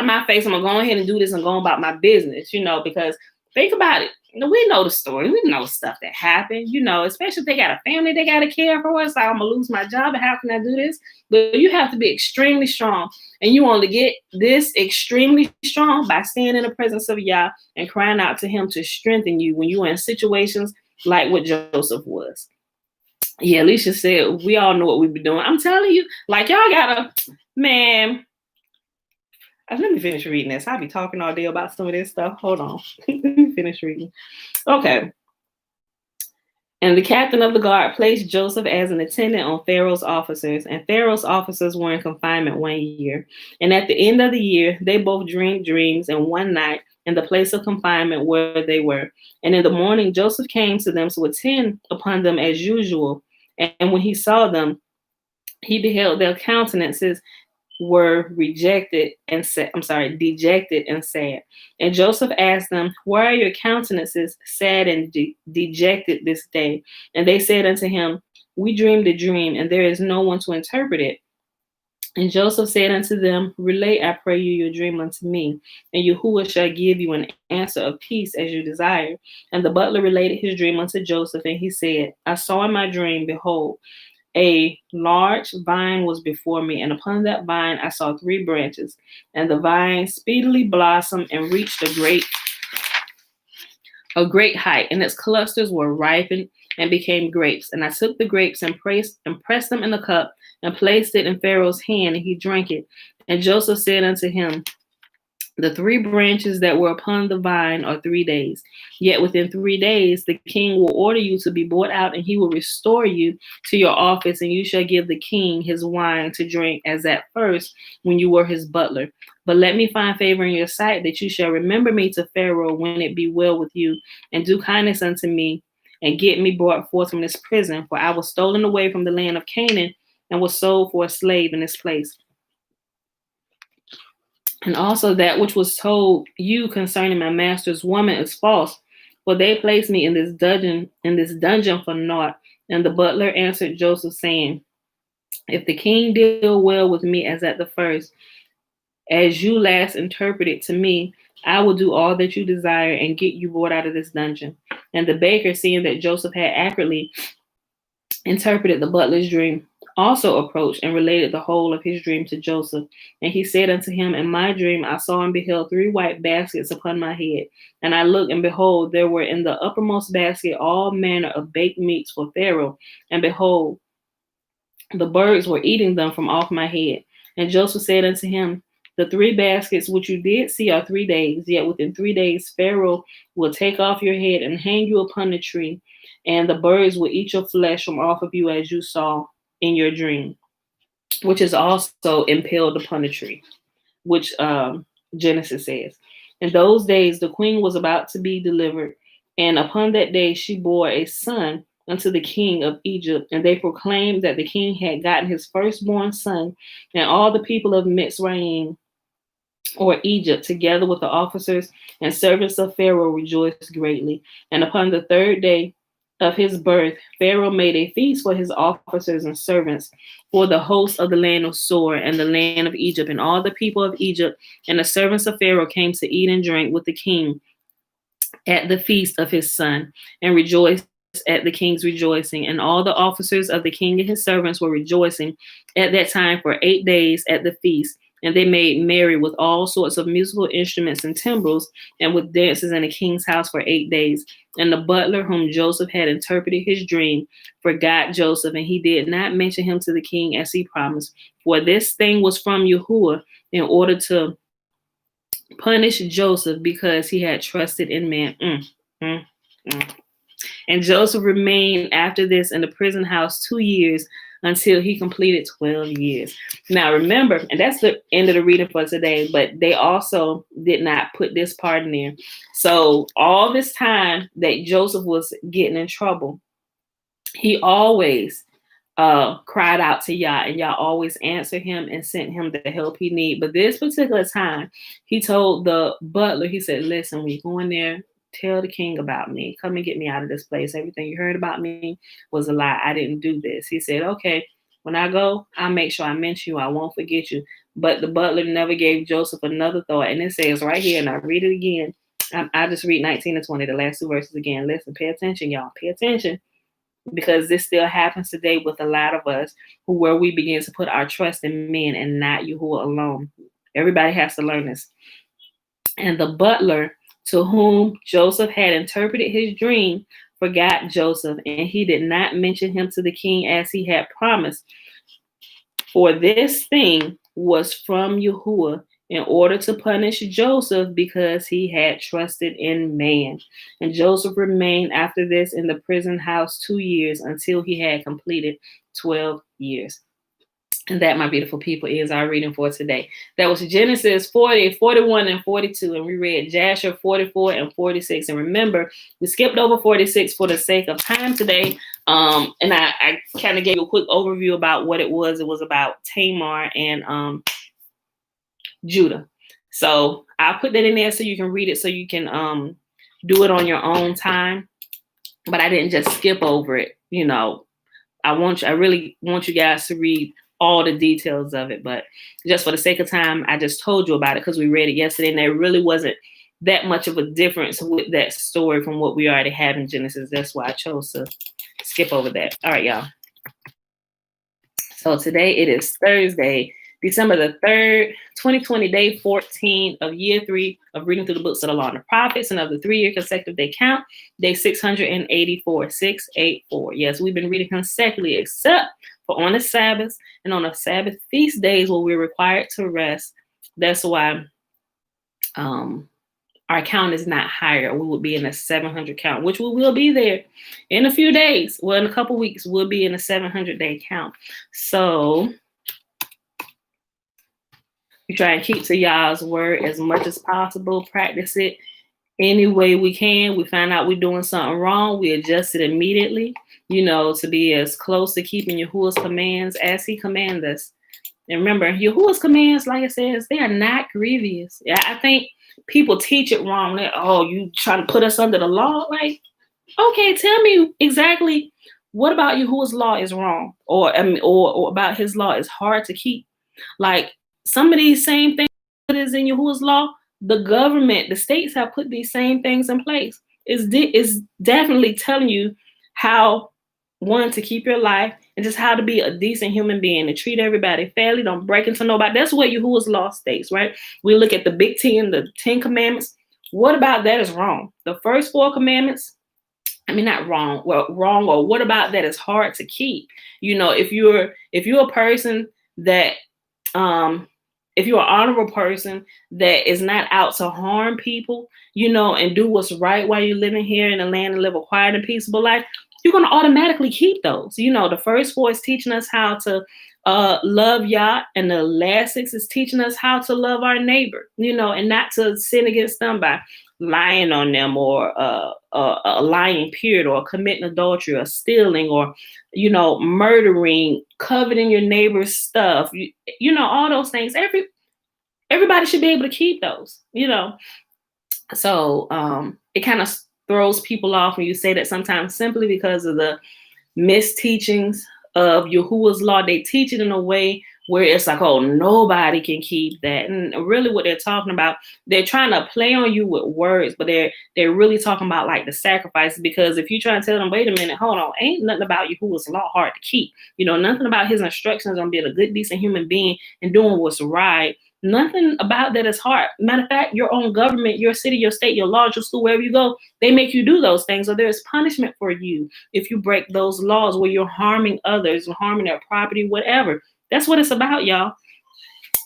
my face, I'm gonna go ahead and do this and go about my business, because think about it. We know the story. We know stuff that happened, especially if they got a family they got to care for. It's like, I'm going to lose my job, and how can I do this? But you have to be extremely strong. And you only get this extremely strong by staying in the presence of Yah and crying out to him to strengthen you when you're in situations like what Joseph was. Yeah, Alicia said, we all know what we be doing. I'm telling you, like, y'all got to, man. Let me finish reading this. I'll be talking all day about some of this stuff. Hold on. Let me finish reading. Okay. And the captain of the guard placed Joseph as an attendant on Pharaoh's officers. And Pharaoh's officers were in confinement 1 year. And at the end of the year, they both dreamed dreams in one night in the place of confinement where they were. And in the morning, Joseph came to them to attend upon them as usual. And when he saw them, he beheld their countenances were dejected and sad. And Joseph asked them, why are your countenances sad and dejected this day? And they said unto him, we dreamed a dream, and there is no one to interpret it. And Joseph said unto them, relate, I pray you, your dream unto me, and Yahuwah shall give you an answer of peace as you desire. And the butler related his dream unto Joseph, and he said, I saw in my dream, behold, a large vine was before me, and upon that vine I saw 3 branches, and the vine speedily blossomed and reached a great height, and its clusters were ripened and became grapes. And I took the grapes and pressed them in the cup, and placed it in Pharaoh's hand, and he drank it. And Joseph said unto him, the 3 branches that were upon the vine are 3 days. Yet within 3 days, the king will order you to be brought out, and he will restore you to your office, and you shall give the king his wine to drink as at first when you were his butler. But let me find favor in your sight, that you shall remember me to Pharaoh when it be well with you, and do kindness unto me, and get me brought forth from this prison. For I was stolen away from the land of Canaan, and was sold for a slave in this place. And also that which was told you concerning my master's woman is false, for they placed me in this dungeon for naught. And the butler answered Joseph, saying, if the king deal well with me as at the first, as you last interpreted to me, I will do all that you desire and get you brought out of this dungeon. And the baker, seeing that Joseph had accurately interpreted the butler's dream, also approached and related the whole of his dream to Joseph. And he said unto him, in my dream I saw and beheld 3 white baskets upon my head. And I looked, and behold, there were in the uppermost basket all manner of baked meats for Pharaoh. And behold, the birds were eating them from off my head. And Joseph said unto him, the 3 baskets which you did see are 3 days. Yet within 3 days Pharaoh will take off your head and hang you upon the tree. And the birds will eat your flesh from off of you as you saw in your dream, which is also impaled upon a tree, which Genesis says. In those days, the queen was about to be delivered, and upon that day she bore a son unto the king of Egypt, and they proclaimed that the king had gotten his firstborn son, and all the people of Mitzrayim or Egypt, together with the officers and servants of Pharaoh, rejoiced greatly. And upon the third day of his birth, Pharaoh made a feast for his officers and servants, for the host of the land of Sor and the land of Egypt, and all the people of Egypt and the servants of Pharaoh came to eat and drink with the king at the feast of his son, and rejoiced at the king's rejoicing. And all the officers of the king and his servants were rejoicing at that time for 8 days at the feast. And they made merry with all sorts of musical instruments and timbrels, and with dances in the king's house for 8 days. And the butler, whom Joseph had interpreted his dream, forgot Joseph, and he did not mention him to the king as he promised. For this thing was from Yahuwah, in order to punish Joseph because he had trusted in man. Mm, mm. And Joseph remained after this in the prison house 2 years until he completed 12 years. Now remember, and that's the end of the reading for today, but they also did not put this part in there. So all this time that Joseph was getting in trouble, he always cried out to Yah, and Yah always answered him and sent him the help he needed. But this particular time, he told the butler, he said, listen, when you go in there, tell the king about me. Come and get me out of this place. Everything you heard about me was a lie. I didn't do this. He said, okay, when I go, I'll make sure I mention you. I won't forget you. But the butler never gave Joseph another thought. And it says right here, and I read it again. I just read 19 and 20, the last two verses again. Listen, pay attention, y'all. Pay attention. Because this still happens today with a lot of us, where we begin to put our trust in men and not Yahuwah alone. Everybody has to learn this. And the butler, to whom Joseph had interpreted his dream, forgot Joseph, and he did not mention him to the king as he had promised. For this thing was from Yahuwah, in order to punish Joseph because he had trusted in man. And Joseph remained after this in the prison house 2 years until he had completed 12 years. And that, my beautiful people, is our reading for today. That was Genesis 40, 41, and 42. And we read Jasher 44 and 46. And remember, we skipped over 46 for the sake of time today. And I kind of gave you a quick overview about what it was. It was about Tamar and Judah. So I'll put that in there so you can read it, so you can do it on your own time. But I didn't just skip over it. You know, I really want you guys to read all the details of it. But just for the sake of time, I just told you about it because we read it yesterday, and there really wasn't that much of a difference with that story from what we already have in Genesis. That's why I chose to skip over that. All right, y'all. So today it is Thursday, December the 3rd, 2020, day 14 of year 3 of reading through the books of the law and the prophets, and of the 3-year consecutive day count, day 684, 684. Yes, we've been reading consecutively, except for on the Sabbath and on the Sabbath feast days where we're required to rest. That's why our count is not higher. We will be in a 700 count, which we will be there in a few days. Well, in a couple weeks, we'll be in a 700-day count. So we try and keep to y'all's word as much as possible. Practice it any way we can. We find out we're doing something wrong, we adjust it immediately, to be as close to keeping Yahuwah's commands as he commands us. And remember, Yahuwah's commands, like it says, they are not grievous. Yeah, I think people teach it wrong. That, you trying to put us under the law? Like, okay, tell me exactly what about Yahuwah's law is wrong, or about his law is hard to keep. Like, some of these same things that is in Yahuwah's law, the government, the states have put these same things in place. It's definitely telling you how, one, to keep your life, and just how to be a decent human being, to treat everybody fairly, don't break into nobody. That's what Yahuwah's law states, right? We look at the big 10, the 10 commandments. What about that is wrong? The first 4 commandments, not wrong, wrong, or what about that is hard to keep? If you're a person that, if you're an honorable person that is not out to harm people, and do what's right while you're living here in the land and live a quiet and peaceable life, you're going to automatically keep those. The first 4 is teaching us how to love Yah, and the last 6 is teaching us how to love our neighbor, and not to sin against them by lying on them, or lying period, or committing adultery, or stealing, or murdering, coveting your neighbor's stuff, all those things. everybody should be able to keep those, So it kind of throws people off when you say that sometimes simply because of the misteachings of Yahuwah's law. They teach it in a way where it's like, oh, nobody can keep that. And really what they're talking about, they're trying to play on you with words, but they're really talking about like the sacrifices. Because if you try and tell them, wait a minute, hold on, ain't nothing about Yahuwah's law hard to keep. Nothing about his instructions on being a good, decent human being and doing what's right. Nothing about that is hard. Matter of fact, your own government, your city, your state, your laws, your school, wherever you go, they make you do those things. So there's punishment for you if you break those laws where you're harming others and harming their property, whatever. That's what it's about, y'all.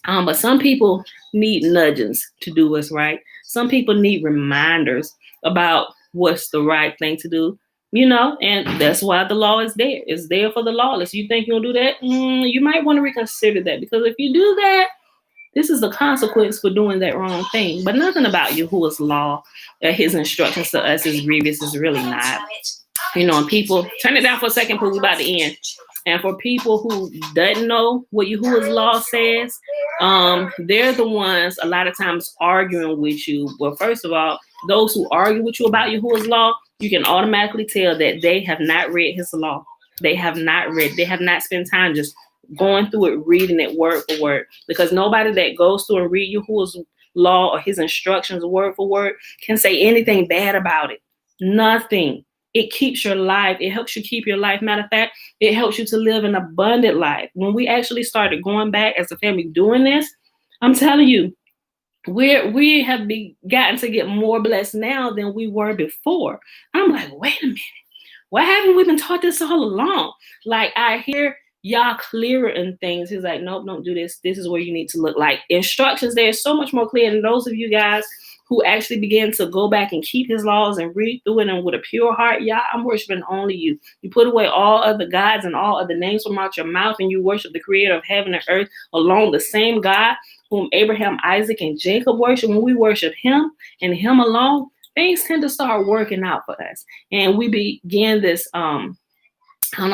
But some people need nudgings to do what's right. Some people need reminders about what's the right thing to do, and that's why the law is there. It's there for the lawless. You think you'll do that? You might want to reconsider that, because if you do that, this is the consequence for doing that wrong thing. But nothing about Yahuwah's law, his instructions to us is grievous, is really not. And people, turn it down for a second, because we're about to end. And for people who doesn't know what Yahuwah's law says, they're the ones a lot of times arguing with you. Well, first of all, those who argue with you about Yahuwah's law, you can automatically tell that they have not read his law. They have not spent time just going through it, reading it word for word. Because nobody that goes through and read Yahuwah's law or his instructions word for word can say anything bad about it. Nothing. It keeps your life. It helps you keep your life. Matter of fact, it helps you to live an abundant life. When we actually started going back as a family doing this, I'm telling you, we have gotten to get more blessed now than we were before. I'm like, wait a minute. Why haven't we been taught this all along? Like, I hear y'all clearer in things. He's like, nope, don't do this. This is where you need to look. Like, instructions, they're so much more clear. And those of you guys who actually begin to go back and keep his laws and read through it and with a pure heart, y'all, I'm worshiping only you. You put away all other gods and all other names from out your mouth, and you worship the creator of heaven and earth alone, the same God whom Abraham, Isaac, and Jacob worship. When we worship him and him alone, things tend to start working out for us. And we begin this,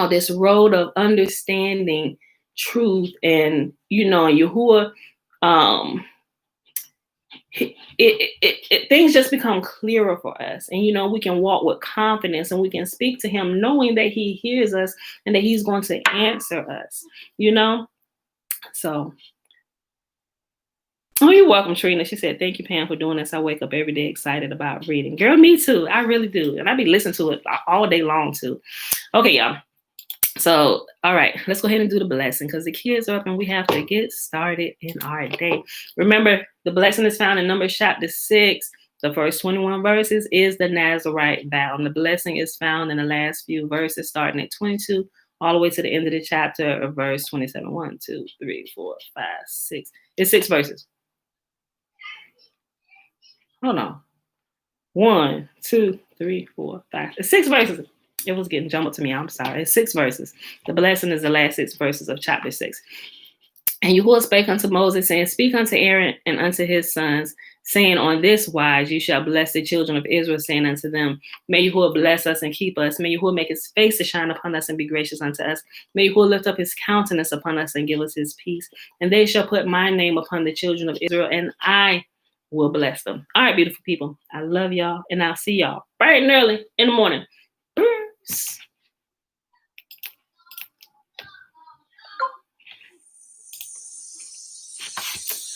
this road of understanding truth. And, Yahuwah, things just become clearer for us. And, we can walk with confidence, and we can speak to him knowing that he hears us and that he's going to answer us, So, oh, you're welcome, Trina. She said, thank you, Pam, for doing this. I wake up every day excited about reading. Girl, me too. I really do. And I be listening to it all day long too. Okay, y'all. So, all right, let's go ahead and do the blessing, because the kids are up and we have to get started in our day. Remember, the blessing is found in Numbers chapter 6. The first 21 verses is the Nazarite vow. And the blessing is found in the last few verses, starting at 22, all the way to the end of the chapter of verse 27. 1, 2, 3, 4, 5, 6. It's 6 verses. Hold on. 1, 2, 3, 4, 5. It's 6 verses. It was getting jumbled to me. I'm sorry. It's 6 verses. The blessing is the last 6 verses of chapter 6. And Yahuwah spake unto Moses, saying, speak unto Aaron and unto his sons, saying, on this wise you shall bless the children of Israel, saying unto them, may Yahuwah bless us and keep us. May Yahuwah make his face to shine upon us and be gracious unto us. May Yahuwah lift up his countenance upon us and give us his peace. And they shall put my name upon the children of Israel, and I will bless them. All right, beautiful people. I love y'all, and I'll see y'all bright and early in the morning. Peace.